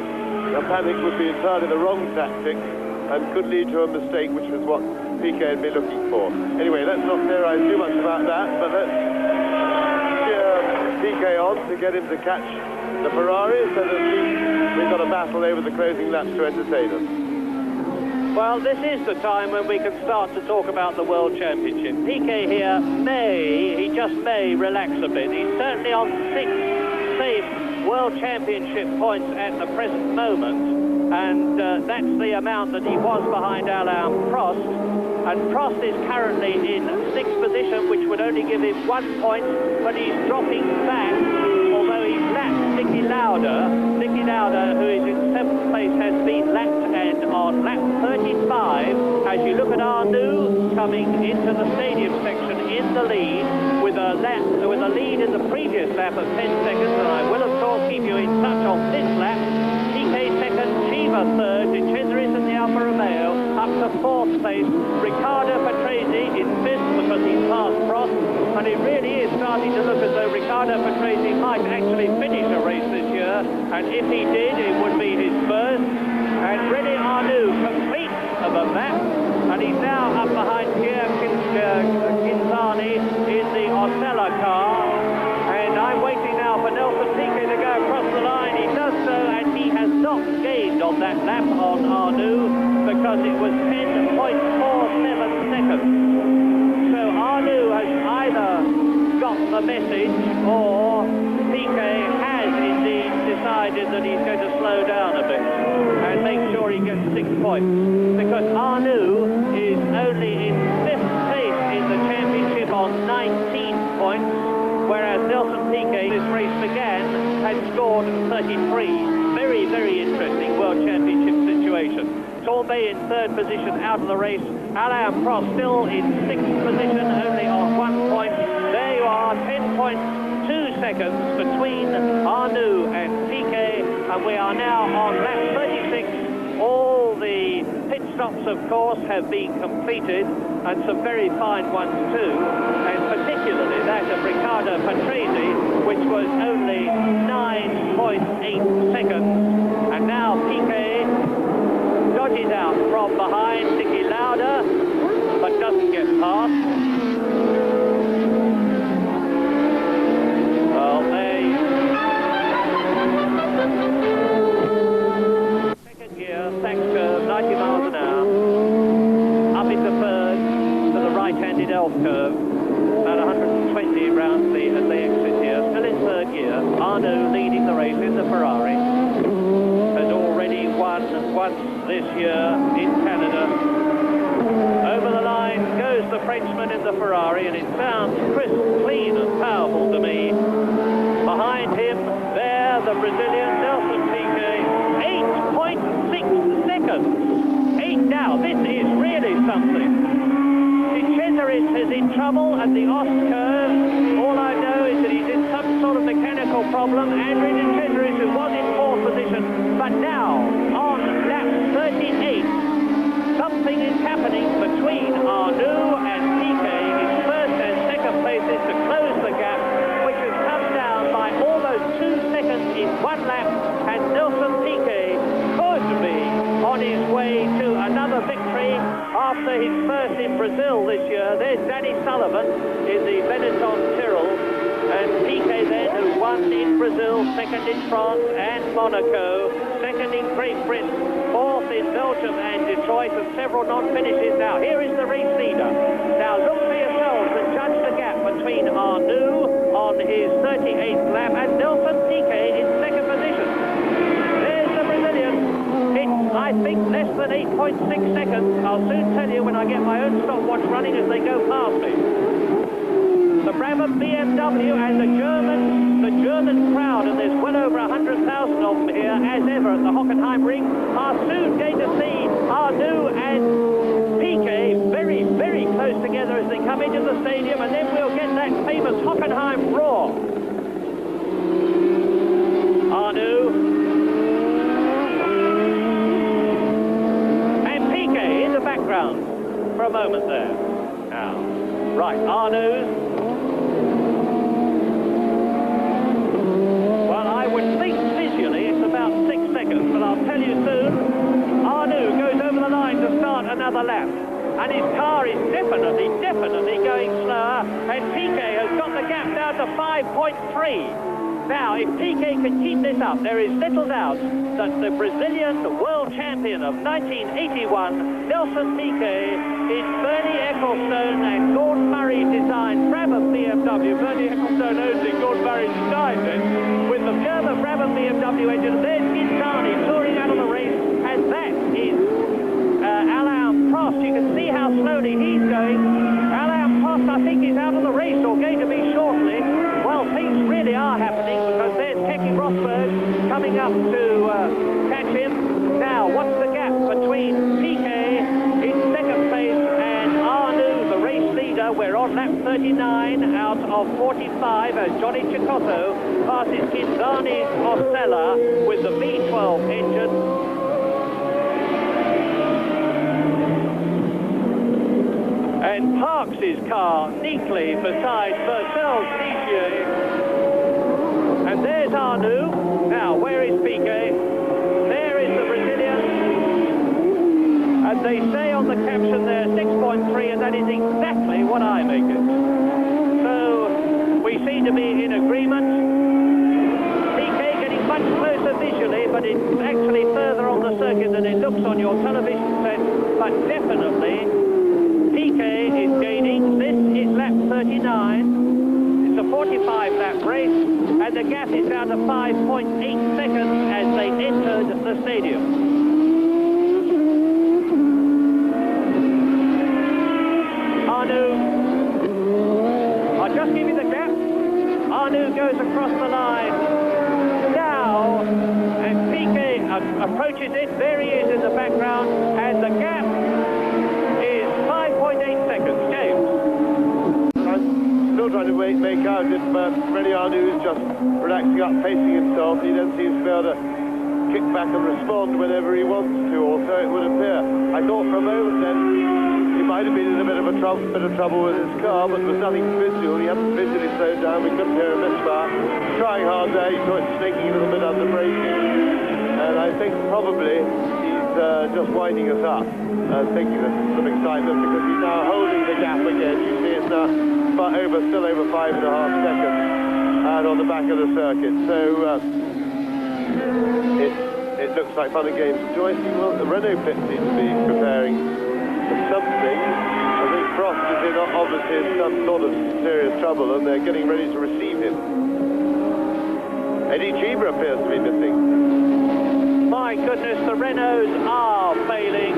panic would be entirely the wrong tactic and could lead to a mistake, which was what Piquet had been looking for. Anyway, let's not theorize too much about that, but let's cheer Piquet on to get him to catch the Ferrari, so that we've got a battle over the closing laps to entertain us. Well, this is the time when we can start to talk about the World Championship. Piquet here he just may relax a bit. He's certainly on 6 safe World Championship points at the present moment, and that's the amount that he was behind Alain Prost. And Prost is currently in 6th position, which would only give him 1 point, but he's dropping back, although he's lapped Niki Lauda. Niki Lauda, who is in 7th place, has been lapped, and on lap 35, as you look at Arnoux coming into the stadium section in the lead, with a lead in the previous lap of 10 seconds, and I will, of course, keep you in touch on this lap. Piquet second, Chiva third, De Cesaris in the Alfa Romeo, up to 4th place. Riccardo Patrese in 5th, because he's passed Prost, and it really is starting to look as though Riccardo Patrese might actually finish a race this year, and if he did, it would be his first. And René Arnoux completes the lap, and he's now up behind Pierre Kinzani in the Osella car, and I'm waiting now for Nelson Piquet to go across the line. He does so, and he has not gained on that lap on Arnoux, because it was 10.47 seconds. So Arnoux has either got the message, or Piquet has indeed decided that he's going to slow down a bit and make sure he gets 6 points, because Arnoux is only in 5th place in the championship on 19 points, whereas Nelson Piquet, this race began, had scored 33. Very, very interesting World Championship situation. Torbay in 3rd position, out of the race. Alain Prost still in 6th position, only on 1 point. There you are, 10.2 seconds between Arnoux and Piquet, and we are now on lap 36. All the pit stops, of course, have been completed, and some very fine ones too, and particularly that of Riccardo Patrese, which was only 9.8 seconds. And now Piquet dodges out from behind Niki Lauda, but doesn't get past. Well, second gear, Sachs curve, 90 miles an hour. Up into 3rd to the right-handed Elf curve, about 120 round as they exit here. Still in 3rd gear. Arnoux leading the race in the Ferrari. Has already won once this year in Canada. Over the line goes the Frenchman in the Ferrari, and it sounds crisp, clean and powerful to me. Behind him, there, the Brazilian Nelson Piquet, 8.6 Now, this is really something. Cesaris is in trouble at the Ost curve. All I know is that he's in some sort of mechanical problem. Andrew Cesaris, who was in fourth position, but now on lap 38, something is happening between Arnoux and PK in first and second places to close the gap, which has come down by almost 2 seconds in 1 lap, and Nelson Piquet could be on his way to another victory after his first in Brazil this year. There's Danny Sullivan in the Benetton Tyrrell, and Piquet then, who won in Brazil, second in France and Monaco, second in Great Britain, fourth in Belgium and Detroit, and several non-finishes. Now, here is the race leader. Now, look for yourselves and judge the gap between Arnoux on his 38th lap and Nelson Piquet in second position. There's the Brazilian. It's, I think, less than 8.6 seconds. I'll soon tell you when I get my own stopwatch running as they go past me. The Brabham BMW and the German crowd, and there's well over 100,000 of them here, as ever, at the Hockenheim Ring, are soon going to see Arnoux and Piquet very, very close together as they come into the stadium, and then we'll get that famous Hockenheim roar. Arnoux and Piquet in the background for a moment there. Now, right, Arnoux. About 6 seconds, but I'll tell you soon. Arnoux goes over the line to start another lap, and his car is definitely going slower, and Piquet has got the gap down to 5.3. Now, if Piquet can keep this up, there is little doubt that the Brazilian world champion of 1981, Nelson Piquet, in Bernie Ecclestone and Gordon Murray designed Brabham BMW. Bernie Ecclestone owns it, Gordon Murray designed it, with the German Brabham BMW engine. There's Gintani touring out of the race, and that is Alain Prost. You can see how slowly he's going. Alain Prost, I think, is out of the race, or going to be shortly. Well, things really are happening, because there's Keke Rosberg coming up to catch him. Now, what's the gap between Piquet in second place and Arnoux, the race leader? We're on lap 39 out of 45 as Johnny Cecotto passes Ghinzani's Osella with the V12 engine. And parks his car neatly beside Purcell's Ligier. And there's Arnoux. Now, where is Piquet? There is the Brazilian. And they say on the caption there, 6.3, and that is exactly what I make it. So, we seem to be in agreement. Piquet getting much closer visually, but it's actually further on the circuit than it looks on your television set. But definitely, Piquet is gaining. This is lap 39. It's a 45-lap race, and the gap is down to 5.8 seconds as they entered the stadium. Arnoux. I'll just give you the gap. Arnoux goes across the line now, and Piquet approaches it. There he is in the background, and the gap is 5.8 seconds. James. I'm still trying to make out if René Arnoux is just relaxing up, pacing himself. He then seems to be able to kick back and respond whenever he wants to, or so it would appear. I thought for a moment then he might have been in a bit of trouble with his car, but there was nothing visual. He hadn't visually slowed down. We couldn't hear a misfire. Trying hard there. You saw it snaking a little bit under braking. And I think probably he's just winding us up, thinking there's some excitement, because he's now holding the gap again. You see it's now still over 5.5 seconds out on the back of the circuit. So it looks like fun and games. Joyce, the Renault pit seems to be preparing for something. I think Prost is in obviously in some sort of serious trouble, and they're getting ready to receive him. Eddie Cheever appears to be missing. My goodness, the Renaults are failing.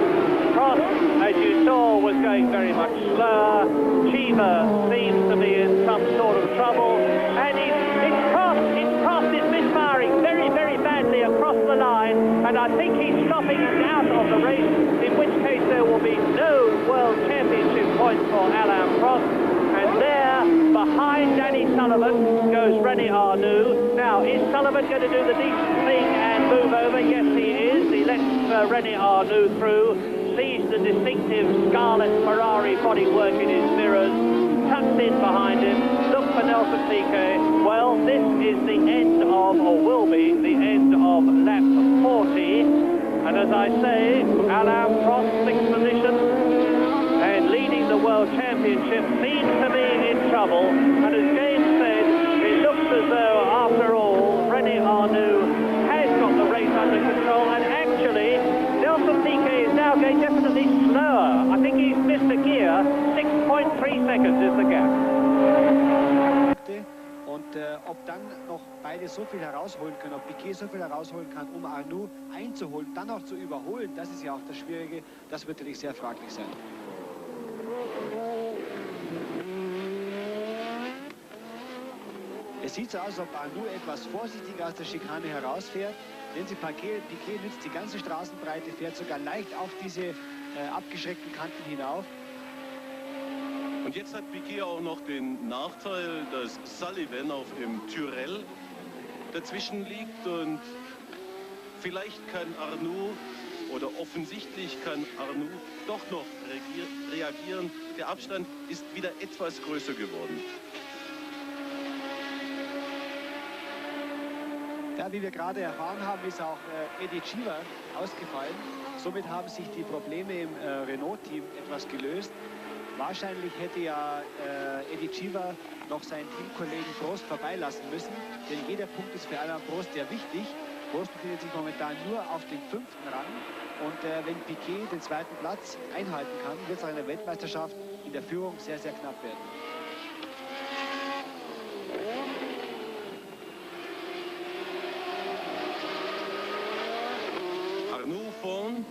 Prost, as you saw, was going very much slower. Cheever seems to be in some sort of trouble, and it's Prost is misfiring very, very badly across the line, and I think he's stopping out of the race, in which case there will absolutely no World Championship points for Alain Prost. And there, behind Danny Sullivan, goes René Arnoux. Now, is Sullivan going to do the decent thing and move over? Yes, he is. He lets René Arnoux through, sees the distinctive scarlet Ferrari bodywork in his mirrors, tucks in behind him, look for Nelson Piquet. Well, this is the end of, or will be, the end of lap 40. And as I say, Alain Prost, 6th position, and leading the World Championship, seems to be in trouble. And as James said, it looks as though, after all, René Arnoux has got the race under control. And actually, Nelson Piquet is now going definitely slower. I think he's missed a gear. 6.3 seconds is the gap. Und ob dann noch beide so viel herausholen können, ob Piquet so viel herausholen kann, um Arnoux einzuholen, dann auch zu überholen, das ist ja auch das Schwierige, das wird natürlich sehr fraglich sein. Es sieht so aus, als ob Arnoux etwas vorsichtiger aus der Schikane herausfährt. Denn Piquet nützt die ganze Straßenbreite, fährt sogar leicht auf diese abgeschreckten Kanten hinauf. Und jetzt hat Piquet auch noch den Nachteil, dass Sullivan auf dem Tyrrell dazwischen liegt und vielleicht kann Arnoux, oder offensichtlich kann Arnoux doch noch reagieren. Der Abstand ist wieder etwas größer geworden. Ja, wie wir gerade erfahren haben, ist auch Eddie Cheever ausgefallen. Somit haben sich die Probleme im Renault-Team etwas gelöst. Wahrscheinlich hätte ja Eddie Cheever noch seinen Teamkollegen Prost vorbeilassen müssen, denn jeder Punkt ist für Alain Prost sehr wichtig. Prost befindet sich momentan nur auf dem 5. Rang und wenn Piquet den 2. Platz einhalten kann, wird es auch in der Weltmeisterschaft in der Führung sehr, sehr knapp werden. Arnoux vorn.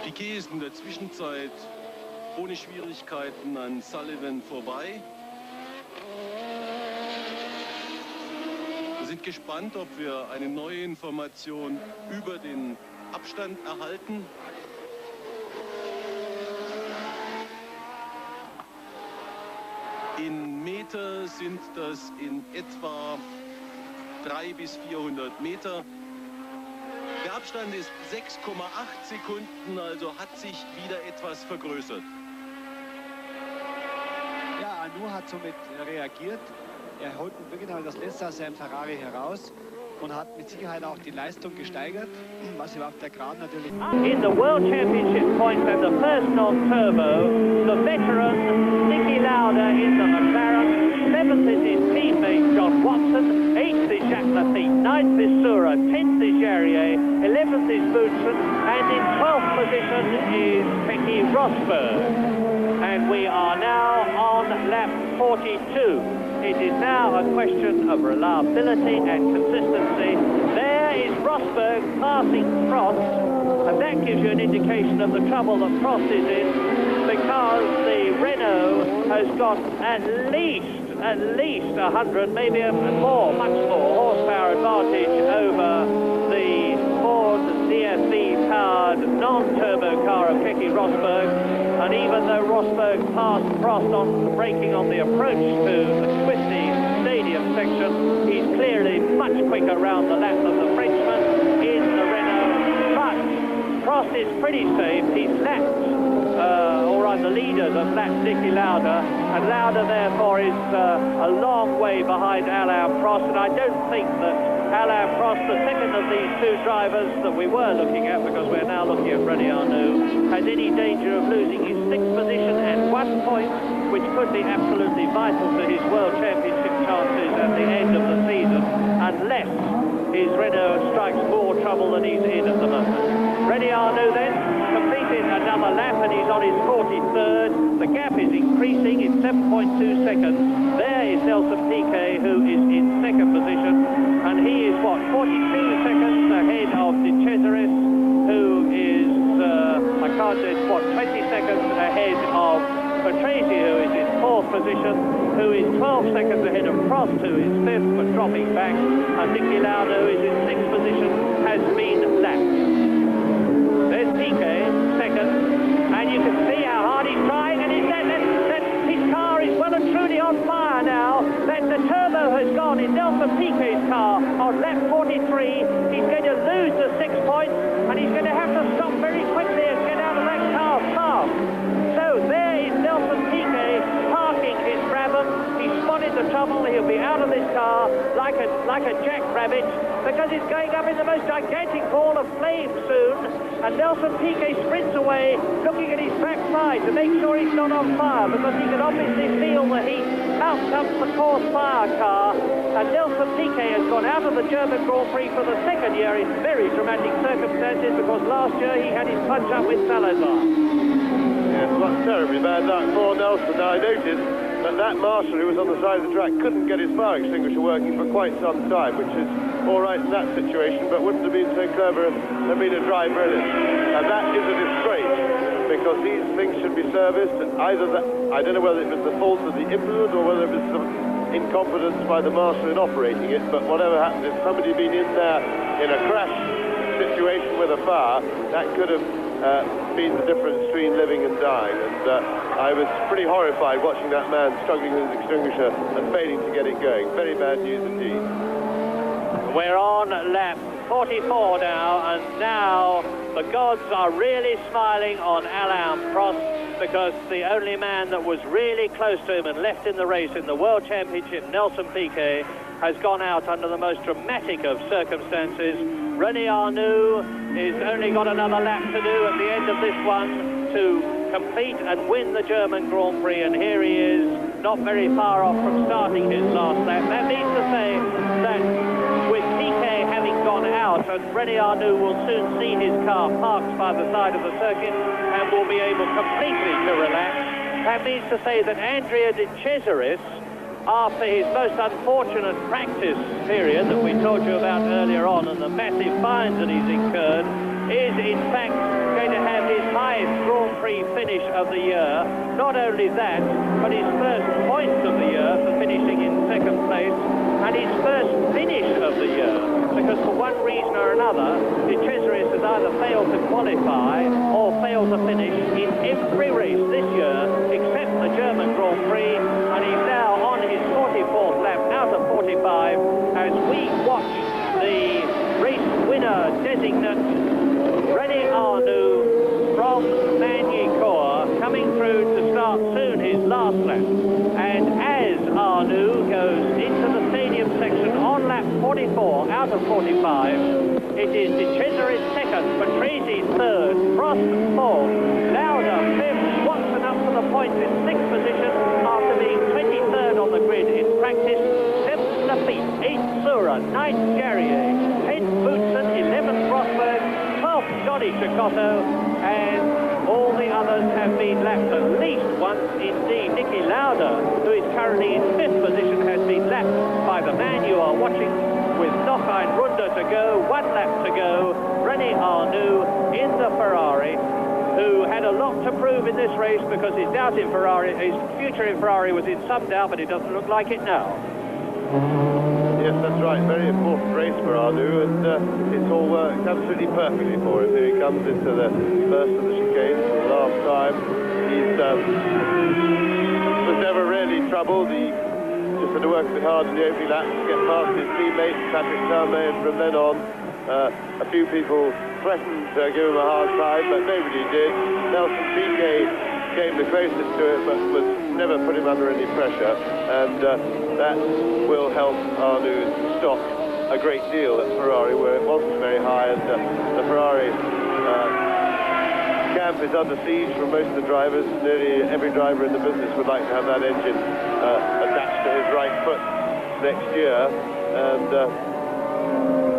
Piquet ist in der Zwischenzeit ohne Schwierigkeiten an Sullivan vorbei. Wir sind gespannt, ob wir eine neue Information über den Abstand erhalten. In Meter sind das in etwa 300 bis 400 Meter. Der Abstand ist 6,8 Sekunden, also hat sich wieder etwas vergrößert. Ja, Arnoux hat somit reagiert. Er holt wirklich das Letzte aus seinem Ferrari heraus und hat mit Sicherheit auch die Leistung gesteigert, was ihm auf der Geraden natürlich... In the World Championship points and the first non-turbo, the veteran Niki Lauda in the McLaren. 7th is his teammate John Watson, 8th is Jacques Lafitte, 9th is Sura, 10th is Jarier, 11th is Boutsen, and in 12th position is Becky Rosberg. And we are now on lap 42. It is now a question of reliability and consistency. There is Rosberg passing Prost, and that gives you an indication of the trouble that Prost is in, because the Renault has got at least 100, maybe more, much more horsepower advantage over the Ford DSC-powered non-turbo car of Keke Rosberg. And even though Rosberg passed Prost on braking on the approach to the twisty stadium section, he's clearly much quicker round the lap than the Frenchman in the Renault. But Prost is pretty safe. He's lapped, or the leader that lapped Niki Lauda, and Lauda therefore is a long way behind Alain Prost, and I don't think that Alain Prost, the second of these two drivers that we were looking at, because we're now looking at René Arnoux, has any danger of losing his 6th position and 1 point, which could be absolutely vital to his World Championship chances at the end of the season, unless his Renault strikes more trouble than he's in at the moment. René Arnoux then completed another lap and he's on his 43rd. The gap is increasing, it's 7.2 seconds. There is Nelson Piquet, who is in 2nd position, and he is, what, 42 seconds ahead of De Cesaris, who is, I can't say, what, 20 seconds ahead of Patrese, who is in 4th position, who is 12 seconds ahead of Prost, who is 5th but dropping back, and Niki Lauda, who is in 6th position, has been lapped. Piquet, second. And you can see how hard he's trying, and his car is well and truly on fire now. The turbo has gone in Nelson Piquet's car on lap 43. He's going to lose the 6 points, and he's going to have to stop very quickly and get out of that car fast. So there is Nelson Piquet parking his Brabham. He's spotted the trouble. He'll be out of this car like a jackrabbit, because it's going up in the most gigantic ball of flame soon. And Nelson Piquet sprints away, looking at his backside to make sure he's not on fire, because he can obviously feel the heat. Out comes the course fire car, and Nelson Piquet has gone out of the German Grand Prix for the second year in very dramatic circumstances, because last year he had his punch-up with Salazar. Yes, well, that's terribly bad luck for Nelson. Now, I noticed that marshal who was on the side of the track couldn't get his fire extinguisher working for quite some time, which is all right in that situation, but wouldn't have been so clever if there'd been a driver in it. And that is a disgrace, because these things should be serviced, and either that, I don't know whether it was the fault of the implement or whether it was some incompetence by the marshal in operating it, but whatever happened, if somebody had been in there in a crash situation with a fire, that could have been the difference between living and dying. And I was pretty horrified watching that man struggling with his extinguisher and failing to get it going. Very bad news indeed. We're on lap 44 now, and now the gods are really smiling on Alain Prost, because the only man that was really close to him and left in the race in the World Championship, Nelson Piquet, has gone out under the most dramatic of circumstances. René Arnoux has only got another lap to do at the end of this one to complete and win the German Grand Prix, and here he is, not very far off from starting his last lap. That means to say that with Piquet having gone out, and René Arnoux will soon see his car parked by the side of the circuit and will be able completely to relax. That means to say that Andrea de Cesaris, after his most unfortunate practice period that we told you about earlier on, and the massive fines that he's incurred, is in fact going to have his highest Grand Prix finish of the year. Not only that, but his first points of the year for finishing in second place, and his first finish of the year, because for one reason or another, De Cesaris has either failed to qualify or failed to finish in every race this year, except the German Grand Prix, and he's now on his 44th lap out of 45 as we watch the race winner designate René Arnoux from Magny-Cours coming through to start soon his last lap. And as Arnoux goes into the stadium section on lap 44 out of 45, it is De Cesaris second, Patrese third, Prost fourth, Lauda fifth, Watson up for the points in sixth position after being 23rd on the grid in practice, seventh Lafitte, eighth Sura, ninth Jarier, 10th Boutsen, 11th Rosberg, 12th Johnny Chicotto, and all the others have been lapped at least once. Indeed, Niki Lauda, who is currently in fifth position, has been lapped by the man you are watching with noch ein Runde to go, 1 lap to go. René Arnoux in the Ferrari, who had a lot to prove in this race, because his doubt in Ferrari, his future in Ferrari was in some doubt, but it doesn't look like it now. Yes, that's right. Very important race for Arnoux, and it's all worked absolutely perfectly for him. Here he comes into the first of the chicanes for the last time. He's was never really troubled. He just had to work a bit hard in the opening laps to get past his teammate Patrick Tambay, and from then on a few people threatened to give him a hard time, but nobody did. Nelson Piquet came the closest to it, but was never put him under any pressure, and that will help Arnoux stock a great deal at Ferrari, where it wasn't very high, and the Ferrari camp is under siege from most of the drivers. Nearly every driver in the business would like to have that engine attached to his right foot next year, and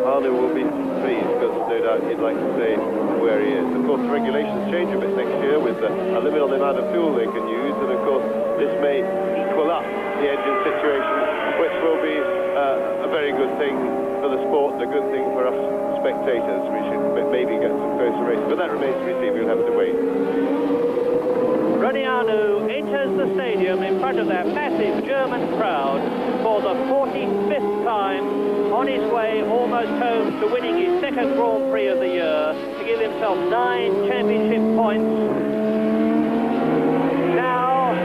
Arnoux will be pleased, because no doubt he'd like to stay where he is. Of course, the regulations change a bit next year with a limit on the amount of fuel they can use, and of course this may equal up the engine situation, which will be a very good thing for the sport and a good thing for us spectators. We should maybe get some closer races, but that remains to be seen. We'll have to wait. René Arnoux enters the stadium in front of that massive German crowd for the 45th time, on his way almost home to winning his second Grand Prix of the year, to give himself 9 championship points. Now,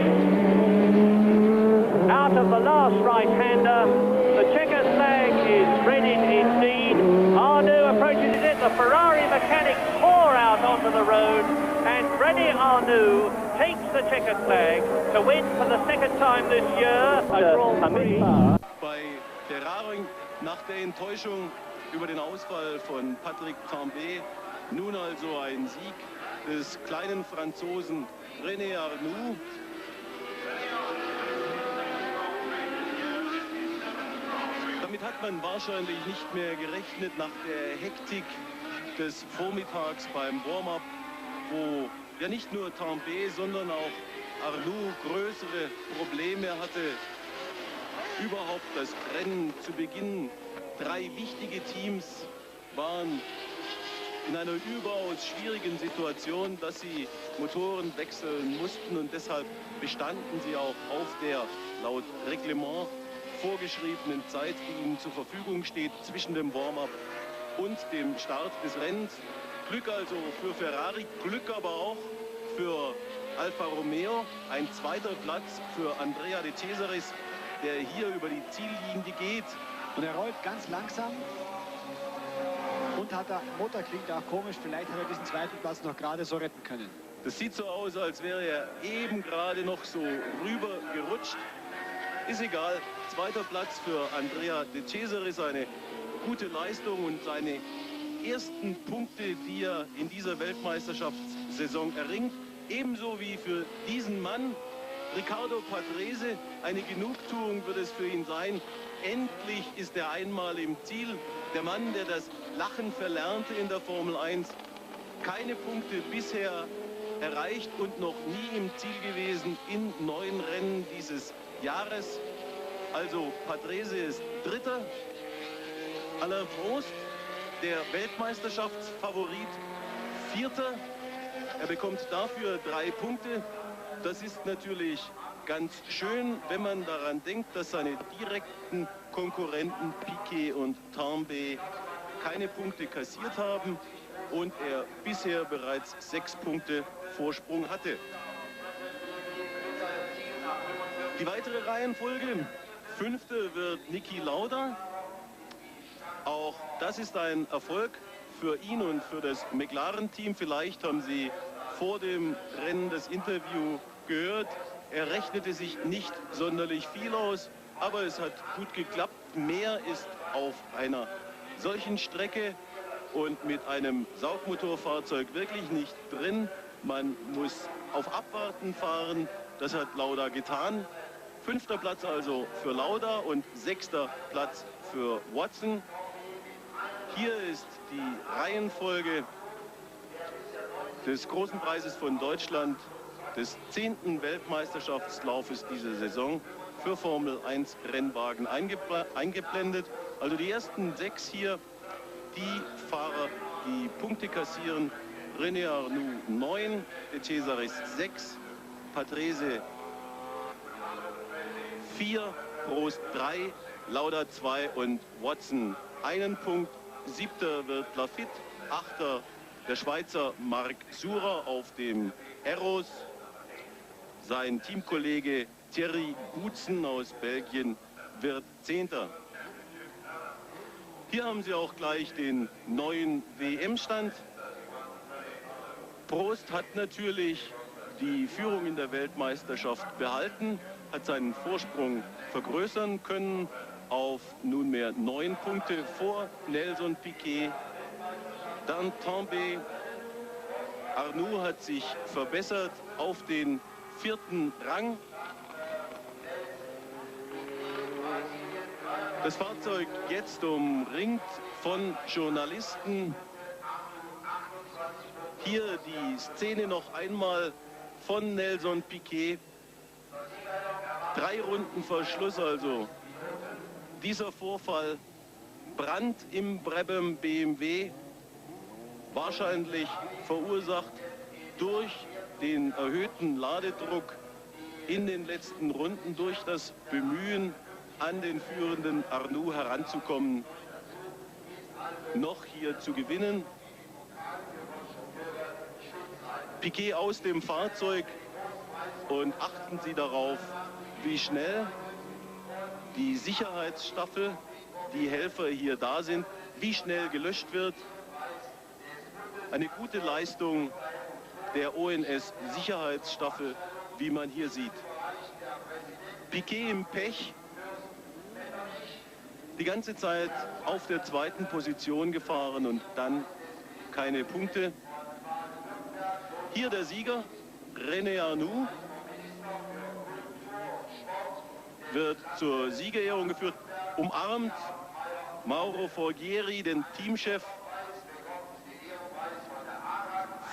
out of the last right-hander, the checkered flag is ready indeed. Arnoux approaches it, the Ferrari mechanics pour out onto the road, and René Arnoux takes the checkered flag to win for the second time this year a Grand Prix. Bei Ferrari nach der Enttäuschung über den Ausfall von Patrick Tambay nun also ein Sieg des kleinen Franzosen René Arnoux. Damit hat man wahrscheinlich nicht mehr gerechnet nach der Hektik des Vormittags beim Warm-up, wo ja nicht nur Tambay, sondern auch Arnoux größere Probleme hatte, überhaupt das Rennen zu beginnen. 3 wichtige Teams waren in einer überaus schwierigen Situation, dass sie Motoren wechseln mussten, und deshalb bestanden sie auch auf der laut Reglement vorgeschriebenen Zeit, die ihnen zur Verfügung steht zwischen dem Warm-up und dem Start des Rennens. Glück also für Ferrari, Glück aber auch für Alfa Romeo. Ein zweiter Platz für Andrea De Cesaris, der hier über die Ziellinie geht. Und er rollt ganz langsam und hat der Motor klingt auch komisch. Vielleicht hat er diesen zweiten Platz noch gerade so retten können. Das sieht so aus, als wäre er eben gerade noch so rüber gerutscht. Ist egal, zweiter Platz für Andrea De Cesaris, eine gute Leistung und seine ersten Punkte, die er in dieser Weltmeisterschaftssaison erringt. Ebenso wie für diesen Mann, Riccardo Patrese, eine Genugtuung wird es für ihn sein. Endlich ist er einmal im Ziel. Der Mann, der das Lachen verlernte in der Formel 1, keine Punkte bisher erreicht und noch nie im Ziel gewesen in 9 Rennen dieses Jahres. Also Patrese ist Dritter. Alain Prost, der Weltmeisterschaftsfavorit, Vierter. Er bekommt dafür 3 Punkte. Das ist natürlich ganz schön, wenn man daran denkt, dass seine direkten Konkurrenten Piquet und Tambay keine Punkte kassiert haben und er bisher bereits 6 Punkte Vorsprung hatte. Die weitere Reihenfolge: 5. wird Niki Lauda. Auch das ist ein Erfolg für ihn und für das McLaren-Team. Vielleicht haben Sie vor dem Rennen das Interview gehört. Er rechnete sich nicht sonderlich viel aus, aber es hat gut geklappt. Mehr ist auf einer solchen Strecke und mit einem Saugmotorfahrzeug wirklich nicht drin. Man muss auf Abwarten fahren. Das hat Lauda getan. 5. Platz also für Lauda und 6. Platz für Watson. Hier ist die Reihenfolge des Großen Preises von Deutschland, des 10. Weltmeisterschaftslaufes dieser Saison für Formel 1 Rennwagen eingeblendet. Also die ersten 6 hier, die Fahrer, die Punkte kassieren. René Arnoux 9, De Cesaris 6, Patrese 4, Prost 3, Lauda 2 und Watson 1 Punkt. 7. wird Lafitte, 8. der Schweizer Marc Surer auf dem Eros. Sein Teamkollege Thierry Gutzen aus Belgien wird 10. Hier haben Sie auch gleich den neuen WM-Stand. Prost hat natürlich die Führung in der Weltmeisterschaft behalten, hat seinen Vorsprung vergrößern können auf nunmehr 9 Punkte vor Nelson Piquet. Dann Tambay. Arnoux hat sich verbessert auf den 4. Rang. Das Fahrzeug jetzt umringt von Journalisten. Hier die Szene noch einmal von Nelson Piquet. 3 Runden vor Schluss also. Dieser Vorfall, Brand im Brabham BMW, wahrscheinlich verursacht durch den erhöhten Ladedruck in den letzten Runden durch das Bemühen, an den führenden Arnoux heranzukommen, noch hier zu gewinnen. Piquet aus dem Fahrzeug und achten Sie darauf, wie schnell die Sicherheitsstaffel, die Helfer hier da sind, wie schnell gelöscht wird. Eine gute Leistung der ONS-Sicherheitsstaffel, wie man hier sieht. Piquet im Pech, die ganze Zeit auf der zweiten Position gefahren und dann keine Punkte. Hier der Sieger, René Arnoux, wird zur Siegerehrung geführt, umarmt Mauro Forghieri, den Teamchef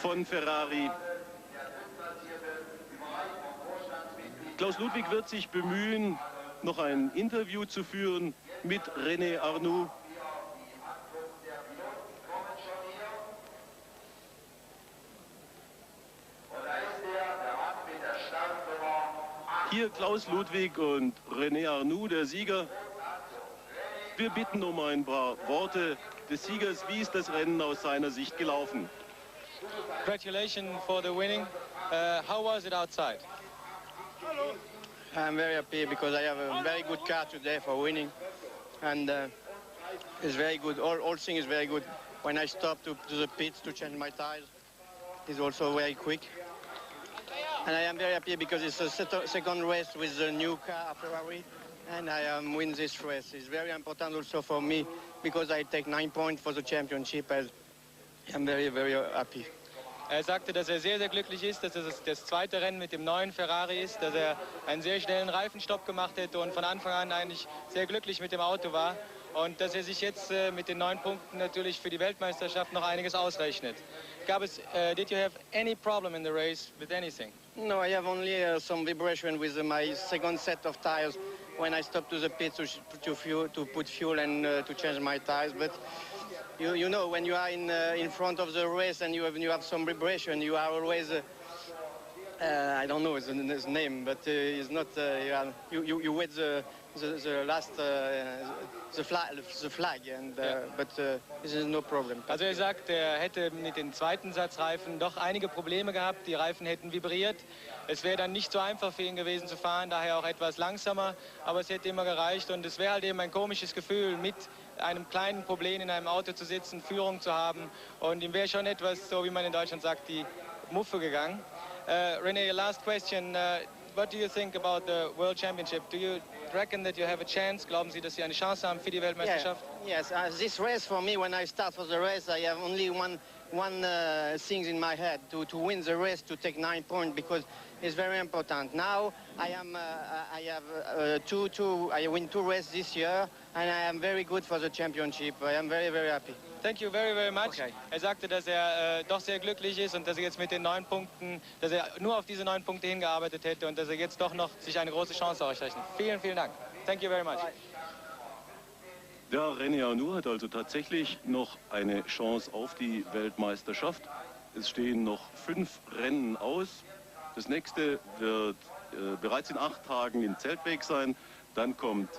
von Ferrari. Klaus Ludwig wird sich bemühen, noch ein Interview zu führen mit René Arnoux. Hier Klaus Ludwig und René Arnoux, der Sieger. Wir bitten um ein paar Worte des Siegers. Wie ist das Rennen aus seiner Sicht gelaufen? Congratulations for the winning. How was it outside? I'm very happy because I have a very good car today for winning, and it's very good. All thing is very good. When I stop to the pits to change my tires, it's also very quick. And I am very happy because it's a second race with the new car Ferrari, and I win this race. It's very important also for me because I take 9 points for the championship. I'm very, very happy. Er sagte, dass er sehr, sehr glücklich ist, dass es das zweite Rennen mit dem neuen Ferrari ist, dass er einen sehr schnellen Reifenstopp gemacht hätte und von Anfang an eigentlich sehr glücklich mit dem Auto war und dass er sich jetzt mit den 9 Punkten natürlich für die Weltmeisterschaft noch einiges ausrechnet. Did you have any problem in the race with anything? No, I have only some vibration with my second set of tires when I stop to the pit to put fuel and to change my tires. But you know, when you are in front of the race and you have some vibration, you are always I don't know his name, but it's not. You wait the last the flag, and but this is no problem. Also er sagt, er hätte mit den zweiten Satzreifen doch einige Probleme gehabt. Die Reifen hätten vibriert. Es wäre dann nicht so einfach für ihn gewesen zu fahren, daher auch etwas langsamer. Aber es hätte immer gereicht und es wäre halt eben ein komisches Gefühl, mit einem kleinen Problem in einem Auto zu sitzen, Führung zu haben. Und ihm wäre schon etwas, so wie man in Deutschland sagt, die Muffe gegangen. René, last question. What do you think about the World Championship? Do you reckon that you have a chance? Glauben Sie, dass Sie eine Chance haben für die Weltmeisterschaft? Yes, this race for me, when I start for the race, I have only one thing in my head, to win the race, to take 9 points, because it's very important. Now I win 2 races this year, and I am very good for the championship. I am very, very happy. Thank you very, very much. Okay. Er sagte, dass er doch sehr glücklich ist und dass er jetzt mit den 9 Punkten, dass er nur auf diese 9 Punkte hingearbeitet hätte und dass er jetzt doch noch sich eine große Chance ausrechnet. Vielen, vielen Dank. Thank you very much. Ja, René Arnoux hat also tatsächlich noch eine Chance auf die Weltmeisterschaft. Es stehen noch 5 Rennen aus. Das nächste wird bereits in 8 Tagen in Zeltweg sein. Dann kommt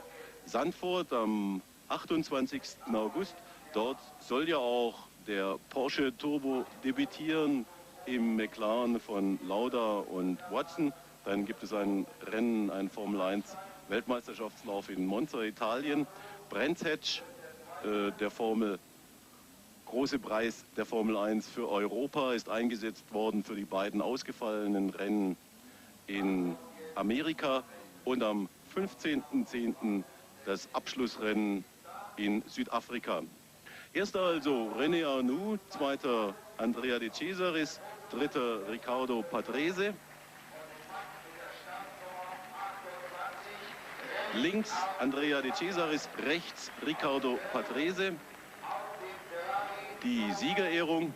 Zandvoort am 28. August. Dort soll ja auch der Porsche Turbo debütieren im McLaren von Lauda und Watson. Dann gibt es ein Rennen, ein Formel 1 Weltmeisterschaftslauf in Monza, Italien. Brands Hatch, der große Preis der Formel 1 für Europa, ist eingesetzt worden für die beiden ausgefallenen Rennen in Amerika. Und am 15.10. das Abschlussrennen in Südafrika. Erster also René Arnoux, zweiter Andrea De Cesaris, dritter Riccardo Patrese. Links Andrea De Cesaris, rechts Riccardo Patrese. Die Siegerehrung